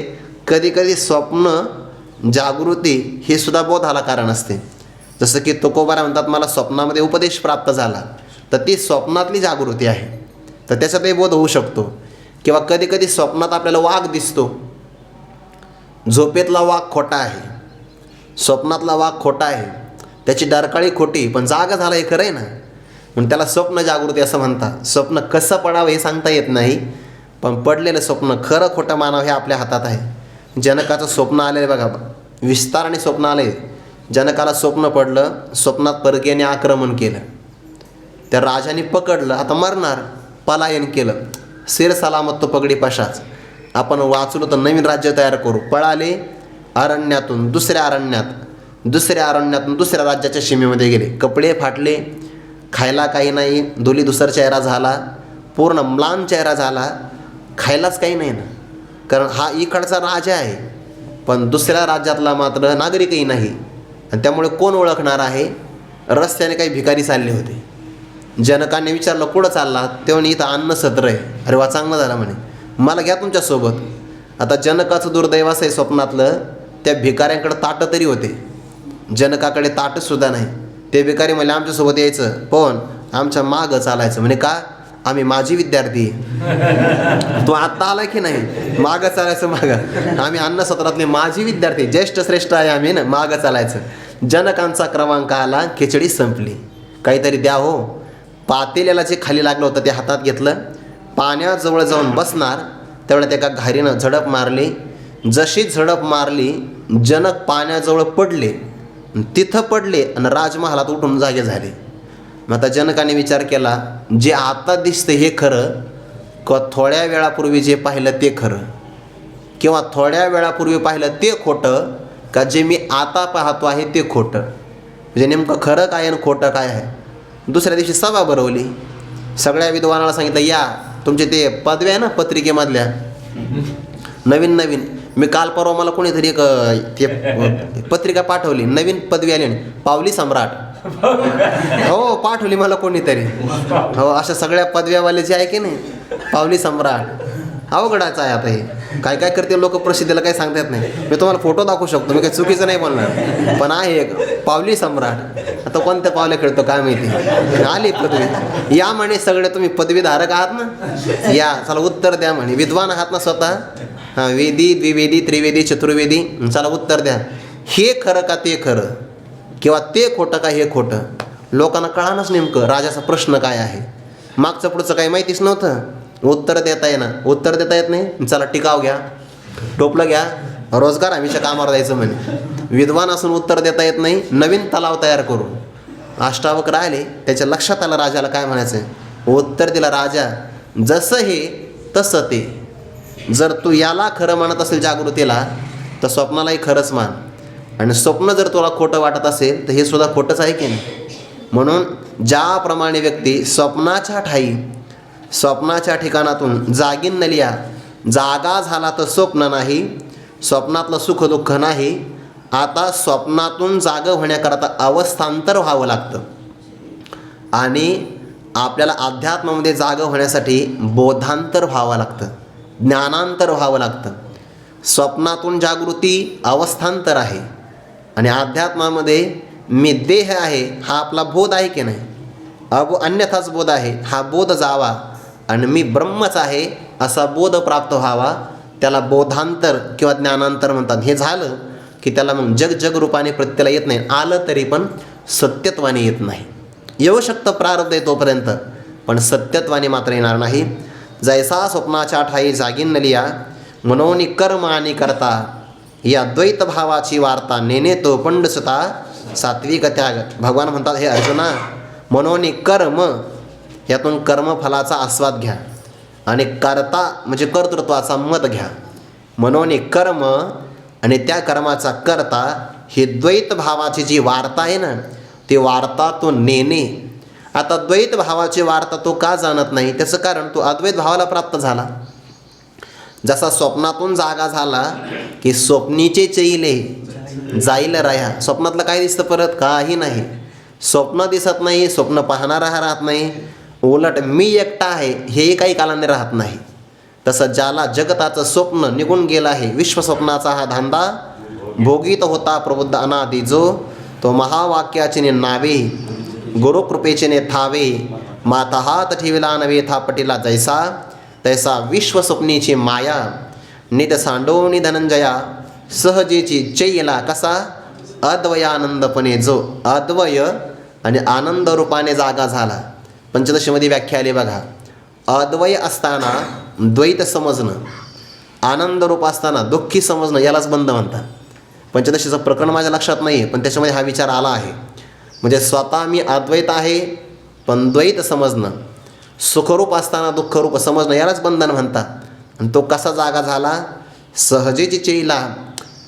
कधी कधी स्वप्न जागृती हे सुद्धा बोधाला कारण असते. जसं की तुकोबारा म्हणतात, मला स्वप्नामध्ये उपदेश प्राप्त झाला, तर ती स्वप्नातली जागृती आहे, तर त्याच्यातही बोध होऊ शकतो. किंवा कधी कधी स्वप्नात आपल्याला वाघ दिसतो. झोपेतला वाघ खोटा आहे, स्वप्नातला वाघ खोटा आहे, त्याची डरकाळी खोटी, पण जागा झाला हे खरं आहे ना, म्हणून त्याला स्वप्न जागृती असं म्हणतात. स्वप्न कसं पडावं हे सांगता येत नाही, पण पडलेलं स्वप्न खरं खोटं मानावं हे आपल्या हातात आहे. जनकाचं स्वप्न आलेलं बघा, विस्ताराने स्वप्न आले. जनकाला स्वप्न पडलं, स्वप्नात परकीयाने आक्रमण केलं, त्या राजाने पकडलं, आता मरणार, पलायन केलं, सिर सलामत तो पगडी पशाच, आपण वाचलो तर नवीन राज्य तयार करू. पळाले अरण्यातून दुसऱ्या अरण्यात, दुसऱ्या अरण्यातून दुसऱ्या राज्याच्या सीमेमध्ये गेले. कपडे फाटले, खायला काही नाही, धुलीधुसर चेहरा झाला, पूर्ण म्लान चेहरा झाला, खायलाच काही नाही ना, कारण हा इकडचा राजा आहे, पण दुसऱ्या राज्यातला मात्र नागरिकही नाही. आणि त्यामुळे कोण ओळखणार आहे. रस्त्याने काही भिकारी चालले होते. जनकाने विचारलं, कुठं चालला, तेव्हा इथं अन्न सत्र आहे. अरे वा, चांगलं झालं म्हणे, मला घ्या तुमच्यासोबत. आता जनकाचं दुर्दैव असं आहे, स्वप्नातलं त्या भिकाऱ्यांकडे ताटं तरी होते, जनकाकडे ताटंसुद्धा नाही. ते भिकारी म्हणले, आमच्यासोबत यायचं, पण आमच्या मागं चालायचं. म्हणे का, आम्ही माझी विद्यार्थी, तो आत्ता आला की नाही, मागं चालायचं, मागं, आम्ही अन्न सत्रातले माझी विद्यार्थी, ज्येष्ठ श्रेष्ठ आहे आम्ही ना, मागं चालायचं. जनकांचा क्रमांक आला, खिचडी संपली, काहीतरी द्या हो. पातेल्याला जे खाली लागलं होतं ते हातात घेतलं, पाण्याजवळ जाऊन बसणार तेवढ्यात एका घारीनं झडप मारली. जशी झडप मारली जनक पाण्याजवळ पडले, तिथं पडले आणि राजमहालात उठून जागे झाले. मग आता जनकाने विचार केला, जे आता दिसतं हे खरं का थोड्या वेळापूर्वी जे पाहिलं ते खरं, किंवा थोड्या वेळापूर्वी पाहिलं ते खोटं का जे मी आता पाहतो आहे ते खोटं? म्हणजे नेमकं खरं काय आणि खोटं काय आहे? दुसऱ्या दिवशी सभा भरवली. सगळ्या विद्वानाला सांगितलं, या तुमचे ते पदव्या आहे ना पत्रिकेमधल्या नवीन नवीन, मी काल परवा मला कोणीतरी एक ते पत्रिका पाठवली, नवीन पदवी आली, पावली सम्राट. हो पाठवली मला कोणीतरी. हो अशा सगळ्या पदव्यावाले जे आहे की नाही, पावली सम्राट. अवघडाचं आहे आता हे. काय काय करते लोक प्रसिद्धीला काही सांगता येत नाही. मी तुम्हाला फोटो दाखवू शकतो, मी काही चुकीचं नाही बोलणार, पण आहे एक पावली सम्राट. आता कोणत्या पावल्या खेळतो काय माहिती, आली पदवी. या म्हणे सगळे तुम्ही पदवीधारक आहात ना, या चला उत्तर द्या म्हणे. विद्वान आहात ना स्वतः, हां वेदी द्विवेदी त्रिवेदी चतुर्वेदी, चला उत्तर द्या. हे खरं का ते खरं, किंवा ते खोटं का हे खोटं? लोकांना कळानच नेमकं राजाचा प्रश्न काय आहे. मागचं पुढचं काही माहितीच नव्हतं. उत्तर देता येणार, उत्तर देता येत नाही, चला टिकाव घ्या, टोपलं घ्या, रोजगार हमीच्या कामावर जायचं म्हणे. विद्वान असून उत्तर देता येत नाही, नवीन तलाव तयार करू. अष्टावक्र राहिले, त्याच्या लक्षात आलं राजाला काय म्हणायचं. उत्तर दिला, राजा जसं हे तसं ते. जर तू याला खरं म्हणत असेल जागृतीला, तर स्वप्नालाही खरंच मान, आणि स्वप्न जर तुला खोटं वाटत असेल तर हे सुद्धा खोटंच आहे की नाही. म्हणून ज्याप्रमाणे व्यक्ती स्वप्नाच्या ठिकाणातून जागीन नलिया, जागा झाला तर स्वप्न नाही, स्वप्नातलं सुख दुःख नाही. आता स्वप्नातून जागं होण्याकरता अवस्थांतर व्हावं लागतं, आणि आपल्याला अध्यात्मामध्ये जागं होण्यासाठी बोधांतर व्हावं लागतं, ज्ञानांतर व्हावं लागतं. स्वप्नातून जागृती अवस्थांतर आहे, आणि अध्यात्मामध्ये मी देह आहे हा आपला बोध आहे की नाही, अन्यथाच बोध आहे हा बोध जावा, आणि मी ब्रह्मच आहे असा बोध प्राप्त व्हावा. त्याला बोधांतर किंवा ज्ञानांतर म्हणतात. हे झालं की त्याला मग जग रूपाने प्रत्येला येत नाही, आलं तरी पण सत्यत्वाने येत नाही. येऊ शकतं प्रारब्ध आहे तोपर्यंत, पण सत्यत्वाने मात्र येणार नाही. जैसा स्वप्नाच्या ठाई जागीन नलिया, मनोनी कर्म आणि करता, या द्वैत भावाची वार्ता नेने तो पंडसता सात्विक त्याग. भगवान म्हणतात, हे अर्जुना, मनोनी कर्म, यातून कर्मफलाचा आस्वाद घ्या, आणि करता म्हणजे कर्तृत्वाचा मत घ्या. मनोनी कर्म आणि त्या कर्माचा करता, ही द्वैत भावाची जी वार्ता आहे ना, ती वार्ता तो नेणे. आता द्वैत भावाची वार्ता तो का जाणत नाही, त्याचं कारण तो अद्वैत भावाला प्राप्त झाला. जसा स्वप्नातून जागा झाला की स्वप्नीचे चैले जाईल राह्या. स्वप्नातलं काय दिसतं परत, काही नाही. स्वप्न दिसत नाही, स्वप्न पाहणारा राहत नाही, उलट मी एकटा आहे हे काही कालाने राहत नाही. तसं ज्याला जगताचं स्वप्न निघून गेलं आहे, विश्वस्वप्नाचा हा धांदा भोगीत होता प्रबुद्ध अनादी जो, तो महावाक्याचे नावे गुरुकृपेचे ने थावे, माता हात ठेविला नवे थापटीला जैसा, तैसा विश्वस्वप्नीची माया नित सांडोनी धनंजया, सहजेची चैला कसा अद्वयानंदपणे जो. अद्वय आणि आनंद रूपाने जागा झाला. पंचदशीमध्ये व्याख्या आली बघा. अद्वय असताना द्वैत समजणं, आनंद रूप असताना दुःखी समजणं, यालाच बंध म्हणतात. पंचदशीचं प्रकरण माझ्या लक्षात नाही आहे, पण त्याच्यामध्ये हा विचार आला आहे. म्हणजे स्वतः मी अद्वैत आहे पण द्वैत समजणं, सुखरूप असताना दुःखरूप समजणं, यालाच बंधन म्हणतात. आणि तो कसा जागा झाला, सहजेची चैला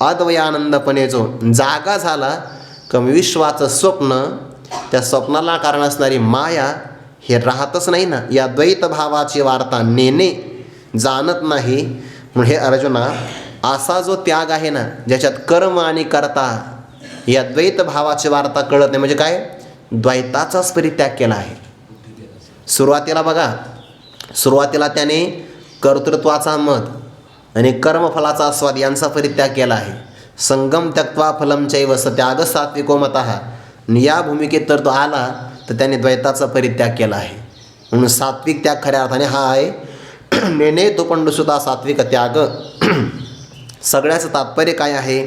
अद्वयानंदपणे जो जागा झाला. कमी विश्वाचं स्वप्न, त्या स्वप्नाला कारण असणारी माया हे राहतच नाही ना. या द्वैत भावाची वार्ता नेणे जाणत नाही. म्हणून हे अर्जुना, असा जो त्याग आहे ना, ज्याच्यात कर्म आणि कर्ता या द्वैत भावाची वार्ता कळत नाही, म्हणजे काय, द्वैताचाच परित्याग केला आहे. सुरुवातीला बघा, सुरुवातीला त्याने कर्तृत्वाचा मत आणि कर्मफलाचा आस्वाद यांचा परित्याग केला आहे. संगम त्यक्त्वा फलम चैव स त्याग सात्विको मतः. या भूमिकेत तर तो आला तर त्याने द्वैताचा परित्याग केला आहे. म्हणून सात्विक त्याग खऱ्या अर्थाने हा आहे. नेने तो पंडुसुता सात्विक त्याग. सगळ्याचं तात्पर्य काय आहे,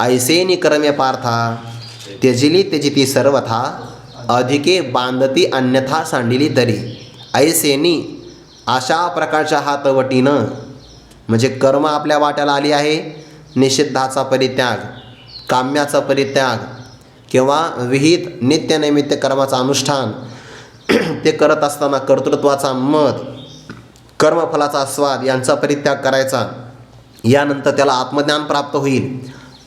ऐसेनी कर्मे पार्था त्यजिली त्यजिती सर्वथा, अधिके बांधती अन्यथा सांडिली तरी. ऐसेनी अशा प्रकारच्या हातवटीनं म्हणजे कर्म आपल्या वाट्याला आली आहे, निषिद्धाचा परित्याग, काम्याचा परित्याग किंवा विहित नित्यनैमित्य कर्माचं अनुष्ठान ते करत असताना कर्तृत्वाचा मत, कर्मफलाचा स्वाद यांचा परित्याग करायचा. यानंतर त्याला आत्मज्ञान प्राप्त होईल.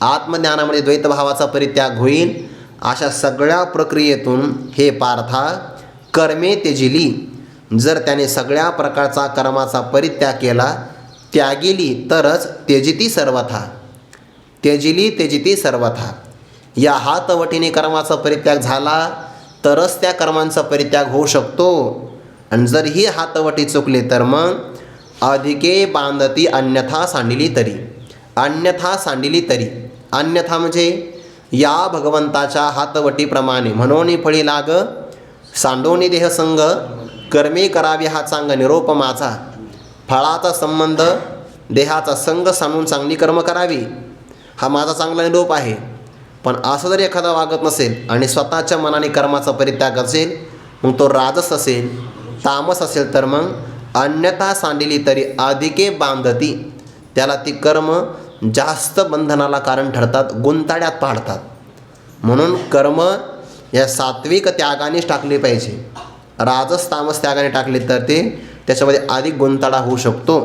आत्मज्ञानामध्ये द्वैतभावाचा परित्याग होईल. अशा सगळ्या प्रक्रियेतून हे पार्था कर्मे त्यजिली. जर त्याने सगळ्या प्रकारचा कर्माचा परित्याग केला, त्यागिली तरच त्यजिती सर्वथा, त्यजिली त्यजिती सर्वथा. या हातवटीने कर्माचा परित्याग झाला तरच त्या कर्मांचा परित्याग होऊ शकतो. आणि जर ही हातवटी चुकली तर मग अधिके बांधती अन्यथा सांडिली तरी. अन्यथा सांडिली तरी, अन्यथा म्हणजे या भगवंताच्या हातवटीप्रमाणे म्हणून फळी लाग सांडोनी देहसंग कर्मे करावी हा चांग निरोप माझा. फळाचा संबंध देहाचा संग सांडून चांगली कर्म करावी हा माझा चांगला निरोप आहे. पण असं जर एखादा वागत नसेल आणि स्वतःच्या मनाने कर्माचा परित्याग असेल, मग तो राजस असेल, तामस असेल, तर मग अन्यथा सांडिली तरी अधिके बांधती. त्याला ती कर्म जास्त बंधनाला कारण ठरतात, गुंताड्यात पाडतात. म्हणून कर्म या सात्विक त्यागानेच टाकले पाहिजे. राजस तामस त्यागाने टाकले तर ते त्याच्यामध्ये अधिक गुंताडा होऊ शकतो.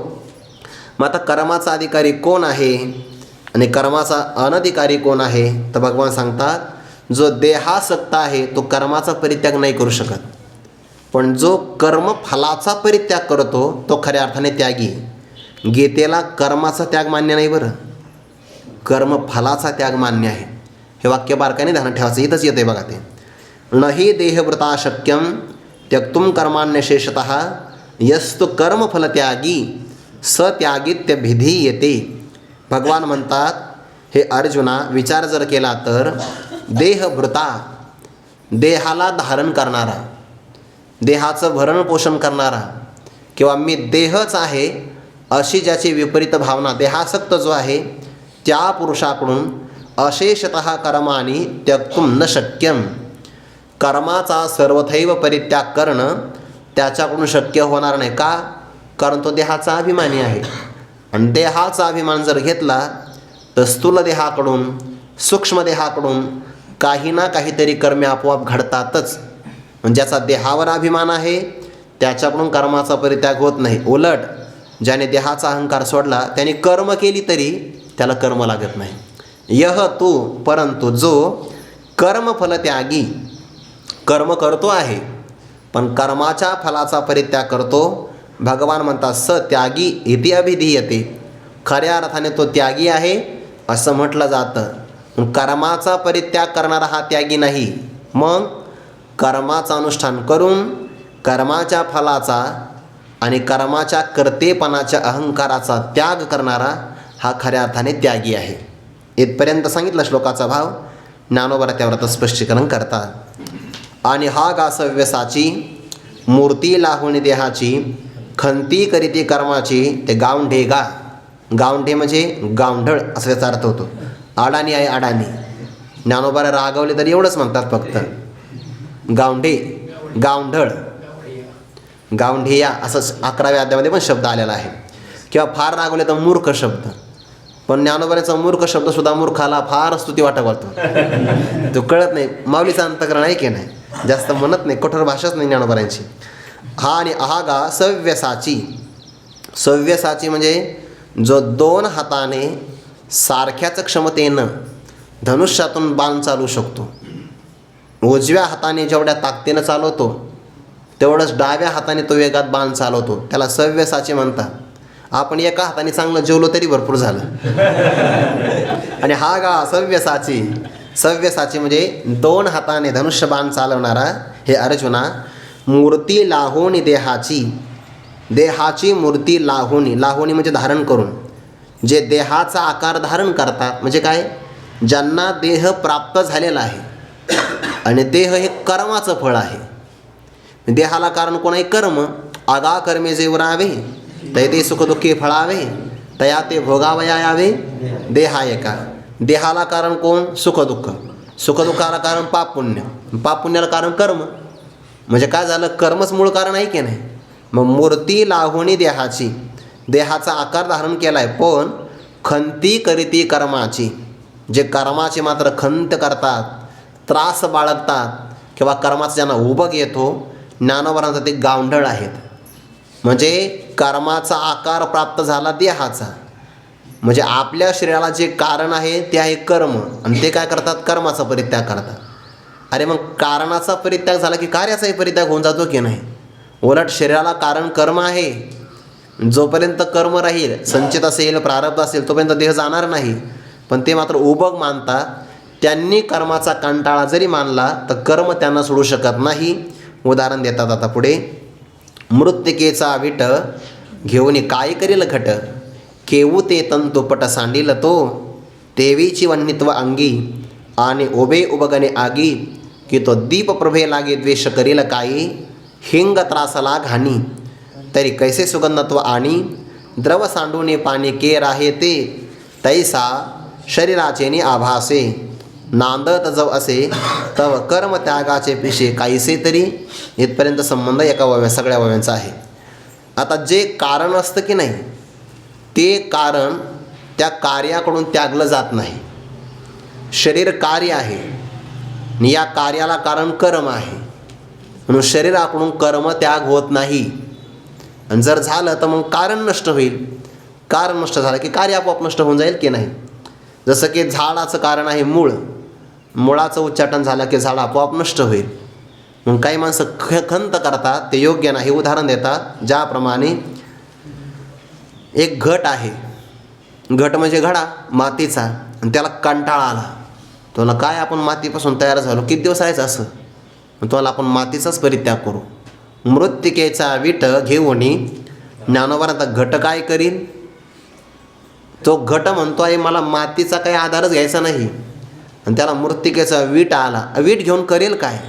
मग आता कर्माचा अधिकारी कोण आहे आणि कर्माचा अनधिकारी कोण आहे, तर भगवान सांगतात, जो देहासक्त आहे तो कर्माचा परित्याग नाही करू शकत. पण जो कर्मफलाचा परित्याग करतो तो खऱ्या अर्थाने त्यागी. गीतेला कर्माचा त्याग मान्य नाही बरं, कर्मफलाचा त्याग मान्य आहे. हे वाक्य बारकाने ध्यानात ठेवायचं. इथंच येतं आहे बघा ते. नहि देहवृता शक्यम त्यक्तुम कर्माण्यशेषतः यस्तु कर्मफलत्यागी सत्यागित्यभिधीयते. भगवान म्हणतात, हे अर्जुना, विचार जर केला तर देहभृता, देहाला धारण करणारा, देहाचं भरणपोषण करणारा किंवा मी देहच आहे अशी ज्याची विपरीत भावना, देहासक्त जो आहे त्या पुरुषाकडून अशेषतः कर्माणी त्यक्तुम न शक्यम. कर्माचा सर्वथैव परित्याग करणं त्याच्याकडून शक्य होणार नाही. का? कारण तो देहाचा अभिमानी आहे. आणि देहाचा अभिमान जर घेतला तर स्थूल देहाकडून, सूक्ष्म देहाकडून काही ना काहीतरी कर्मे आपोआप घडतातच. ज्याचा देहावर अभिमान आहे त्याच्याकडून कर्माचा परित्याग होत नाही. उलट ज्याने देहाचा अहंकार सोडला त्याने कर्म केली तरी त्याला कर्म लागत नाही. यह तू, परंतु जो कर्मफलत्यागी, कर्म करतो आहे पण कर्माच्या फलाचा परित्याग करतो, भगवान म्हणतात सत्यागी इति अभिधीयते. खऱ्या अर्थाने तो त्यागी आहे असं म्हटलं जातं. कर्माचा परित्याग करणारा हा त्यागी नाही. मग कर्माचं अनुष्ठान करून कर्माच्या फलाचा आणि कर्माच्या कर्तेपणाच्या अहंकाराचा त्याग करणारा हा खऱ्या अर्थाने त्यागी आहे. इथपर्यंत सांगितलं श्लोकाचा भाव. ज्ञानोबा त्यावर स्पष्टीकरण करतात. आणि हा गा सव्यसाची मूर्ती लाहुणी देहाची खंती करीती कर्माची ते गावंढे गा. गावंढे म्हणजे गावंढळ असा त्याचा अर्थ होतो. अडाणी आहे अडाणी. ज्ञानोबाला रागवले तर एवढंच म्हणतात फक्त, गावंढे, गावंढळ, गावंढेया असं 11व्या अध्यायामध्ये पण शब्द आलेला आहे. किंवा फार रागवले तर मूर्ख शब्द. पण ज्ञानोबाचा मूर्ख शब्दसुद्धा मूर्खाला फार स्तुती वाटतो. तो कळत नाही. माऊलीचा अंतकरण आहे की नाही, जास्त म्हणत नाही, कठोर भाषाच नाही ज्ञानोबारांची. हा आणि अहागा सव्यसाची. सव्यसाची म्हणजे जो 2 हाताने सारख्याच क्षमतेनं धनुष्यातून बाण चालू शकतो. उजव्या हाताने जेवढ्या ताकदीनं चालवतो तेवढंच डाव्या हाताने तो वेगात बाण चालवतो. त्याला सव्यसाची म्हणतात. आपण एका हाताने चांगलं जेवलो तरी भरपूर झालं. आणि हा गा सव्यसाची. सव्यसाची म्हणजे 2 हाताने धनुष्यबाण चालवणारा हे अर्जुना. मूर्ती लाहोनी देहाची. देहाची मूर्ती लाहोनी. लाहोनी म्हणजे धारण करून. जे देहाचा आकार धारण करतात म्हणजे काय, ज्यांना देह प्राप्त झालेला आहे आणि देह हे कर्माचं फळ आहे. देहाला कारण कोण आहे, कर्म. आगा कर्मे जे उरावे तै ते सुखदुःखी फळावे तया ते भोगावया यावे देहाय का. देहाला कारण कोण, सुखदुःख. सुखदुःखाला कारण पाप पुण्य. पाप पुण्याला कारण कर्म. म्हणजे काय झालं, कर्मच मूळ कारण आहे की नाही. मग मूर्ती लाहुणी देहाची, देहाचा आकार धारण केला आहे, पण खंती करीती कर्माची, जे कर्माची मात्र खंत करतात, त्रास बाळगतात किंवा कर्माचा ज्यांना उबग येतो, ज्ञानोबांचा ते गावंढळ आहेत. म्हणजे कर्माचा आकार प्राप्त झाला देहाचा, म्हणजे आपल्या शरीराला जे कारण आहे ते आहे कर्म, आणि ते काय करतात, कर्माचा परित्याग करतात. अरे मग कारणाचा परित्याग झाला की कार्याचाही परित्याग होऊन जातो की नाही? उलट शरीराला कारण कर्म आहे, जोपर्यंत कर्म राहील, संचित असेल, प्रारब्ध असेल, तोपर्यंत देह जाणार नाही. पण ते मात्र उबग मानतात. त्यांनी कर्माचा कंटाळा जरी मानला तर कर्म त्यांना सोडू शकत नाही. उदाहरण देतात आता पुढे. मृत्तिकेचा विट घेऊन काय करील घट, केवू ते तंतुपट सांडिल तो, तेवीची वन्नित्व अंगी आणि उभे उबगणे आगी, की तो दीप प्रभे लागे द्वेष करील काही, हिंग त्रासला घाणी तरी कैसे सुगंधत्व आणि, द्रव सांडूने पाणी के राहे ते, तैसा शरीराचे नि आभासे, नांदत जव असे तव कर्म त्यागाचे पिशे काहीसे तरी. इथपर्यंत संबंध एका सगळ्या वव्यांचा आहे. आता जे कारण असतं की नाही, ते कारण त्या कार्याकडून त्यागलं जात नाही. शरीर कार्य आहे आणि या कार्याला कारण कर्म आहे, म्हणून शरीराकडून कर्म त्याग होत नाही. आणि जर झालं तर मग कारण नष्ट होईल. कारण नष्ट झालं की कार्य आपोआप नष्ट होऊन जाईल की नाही. जसं की झाडाचं कारण आहे मूळ, मुळाचं उच्चाटन झालं की झाड आपोआप नष्ट होईल. मग काही माणसं खंत करतात, ते योग्य नाही. उदाहरण देतात, ज्याप्रमाणे एक घट आहे, घट म्हणजे घडा मातीचा, आणि त्याला कंटाळा आला, तुला काय आपण मातीपासून तयार झालो, किती दिवस राहायचं असं, मग तुम्हाला आपण मातीचाच परित्याग करू. मृत्तिकेचा विट घेऊन ज्ञानोबांचा घट काय करील, तो घट म्हणतो आहे मला मातीचा काही आधारच घ्यायचा नाही, आणि त्याला मृत्तिकेचा वीट आला, वीट घेऊन करेल काय?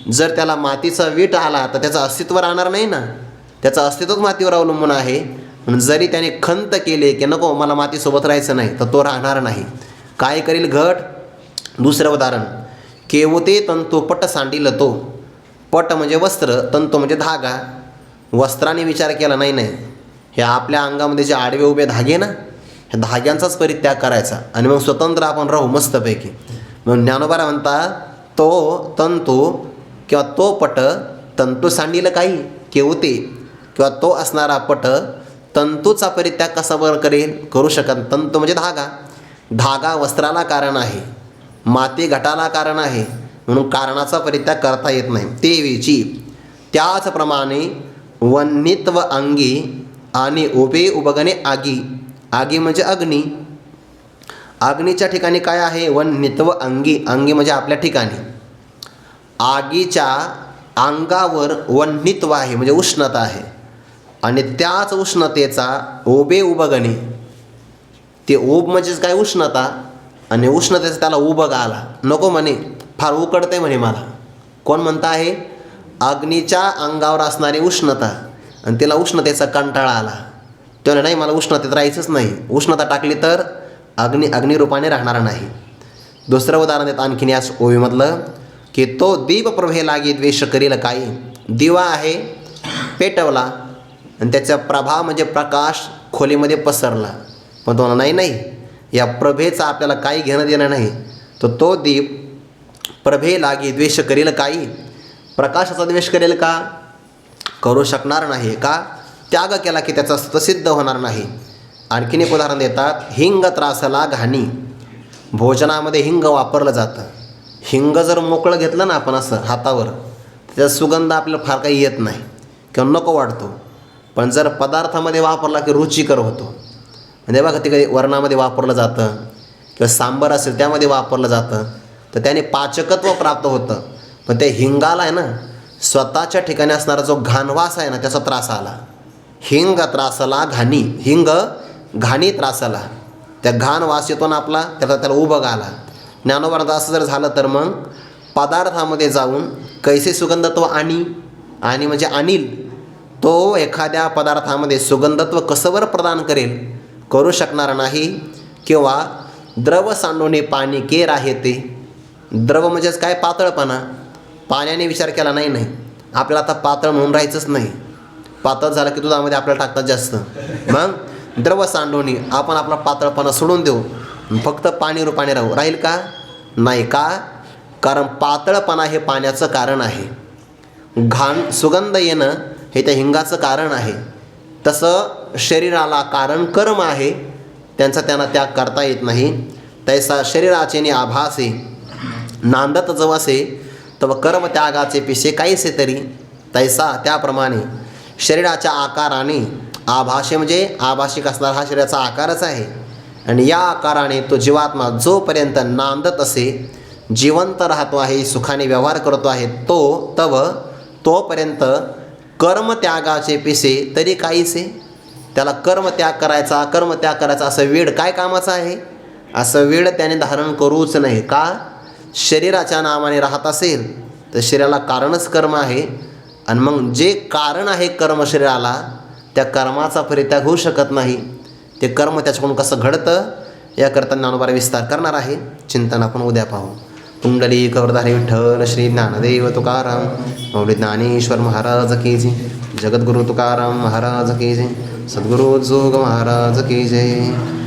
जर त्याला मातीचा वीट आला तर त्याचं अस्तित्व राहणार नाही ना, त्याचं अस्तित्वच मातीवर अवलंबून आहे. म्हणून जरी त्याने खंत केले की नको मला मातीसोबत राहायचं नाही, तर तो राहणार नाही. काय करील घट? दुसरं उदाहरण, केवते तंतू पट सांडिल तो, पट म्हणजे वस्त्र, तंतू म्हणजे धागा. वस्त्राने विचार केला नाही, नाही हे आपल्या अंगामध्ये जे आडवे उभे धागे ना, ह्या धाग्यांचाच परित्याग करायचा आणि मग स्वतंत्र आपण राहू मस्तपैकी. म्हणून ज्ञानोबा म्हणतात, तो तंतू किंवा तो पट, तंतू सांडिल काही केवते, किंवा तो असणारा पट तंतूचा परित्याग कसा बरं करेल? करू शकत. तंतू म्हणजे धागा, धागा वस्त्राला कारण आहे, माती घटाला कारण आहे, म्हणून कारणाचा परित्याग करता येत नाही. तेवीची त्याचप्रमाणे वन्नित्व अंगी आणि उभे उबगणे आगी, आगी म्हणजे अग्नी. अग्नीच्या ठिकाणी काय आहे? वन्नित्व अंगी, अंगी म्हणजे आपल्या ठिकाणी. आगीच्या अंगावर वन्नित्व आहे म्हणजे उष्णता आहे, आणि त्याच उष्णतेचा उभे उबगणे, ते उब म्हणजेच काय? उष्णता, आणि उष्णतेचा त्याला उबग आला. नको म्हणे फार उकडते म्हणे मला. कोण म्हणता आहे? अग्नीच्या अंगावर असणारी उष्णता, आणि त्याला उष्णतेचा कंटाळा आला. त्याने नाही मला उष्णतेत राहायचंच नाही, उष्णता टाकली तर अग्निरूपाने राहणार नाही. दुसरं उदाहरण देत आणखीन याच ओवीमधलं, की तो दीप प्रभे लागी द्वेष करील काही. दिवा आहे, पेटवला आणि त्याचा प्रभा म्हणजे प्रकाश खोलीमध्ये पसरला, पण तो नाही नाही या प्रभेचा आपल्याला काही घेणं देणं नाही. तर तो दीप प्रभे लागी द्वेष करील काही, प्रकाशाचा द्वेष करेल का? करू शकणार नाही. का? त्याग केला की त्याचा सिद्ध होणार नाही. आणखीन एक उदाहरण देतात, हिंग त्रासला घाणी. भोजनामध्ये हिंग वापरलं जातं. हिंग जर मोकळं घेतलं ना आपण असं हातावर, त्याचा सुगंध आपल्याला फार काही येत नाही किंवा नको वाटतो. पण जर पदार्थामध्ये वापरला की रुचिकर होतो. म्हणजे बघा ते कधी वरणामध्ये वापरलं जातं किंवा सांबार असेल त्यामध्ये वापरलं जातं, तर त्याने पाचकत्व प्राप्त होतं. पण ते हिंगाला आहे ना, स्वतःच्या ठिकाणी असणारा जो घाणवास आहे ना, त्याचा त्रास आला. हिंग त्रासला घाणी, हिंग घाणी त्रासला, त्या घाण वास येतो ना आपला, त्याला उबग आला. ज्ञानोबांत असं जर झालं तर मग पदार्थामध्ये जाऊन कैसे सुगंधत्व आणि म्हणजे अनिल, तो एखाद्या पदार्थामध्ये सुगंधत्व कसं बरं प्रदान करेल? करू शकणार नाही. किंवा द्रव सांडूने पाणी के राहे ते. द्रव म्हणजेच काय? पातळपणा. पाण्याने विचार केला नाही, नाही आपल्याला आता पातळ म्हणून राहायचंच नाही, पातळ झालं की दुधामध्ये आपल्याला टाकतात जास्त. मग द्रव सांडवणी आपण आपला पातळपणा सोडून देऊ, फक्त पाणी रूपाने राहू, राहील का? नाही. का? कारण पातळपणा हे पाण्याचं कारण आहे. घाण सुगंध येणं हे त्या हिंगाचं कारण आहे. तसं शरीराला कारण कर्म आहे, त्यांचा त्यांना त्याग करता येत नाही. तैसा शरीराचे नि आभासे नांदत जवसे तव कर्म त्यागाचे पिसे काहीसे तरी. तैसा त्याप्रमाणे शरीराच्या आकाराने आभाषे म्हणजे आभाषिक असणारा हा शरीराचा आकारच आहे. आणि या आकाराने तो जीवात्मा जोपर्यंत नांदत असे, जिवंत राहतो आहे, सुखाने व्यवहार करतो आहे, तोपर्यंत कर्मत्यागाचे पिसे तरी काहीसे. त्याला कर्मत्याग करायचा असं वेळ काय कामाचा आहे? असं वेळ त्याने धारण करूच नाही. का? शरीराच्या नावाने राहत असेल तर शरीराला कारणच कर्म आहे, आणि मग जे कारण आहे कर्म शरीराला, त्या कर्माचा परित्याग होऊ शकत नाही. ते कर्म त्याच्याकडून कसं घडतं याकरता ज्ञानोबारा विस्तार करणार आहे. चिंतन आपण उद्या पाहू. कुंडली कवरधारी विठ्ठल श्री ज्ञानदेव तुकाराम मौली ज्ञानेश्वर महाराज की जय. जगद्गुरु तुकाराम महाराज की जय. सद्गुरु जोग महाराज की जय.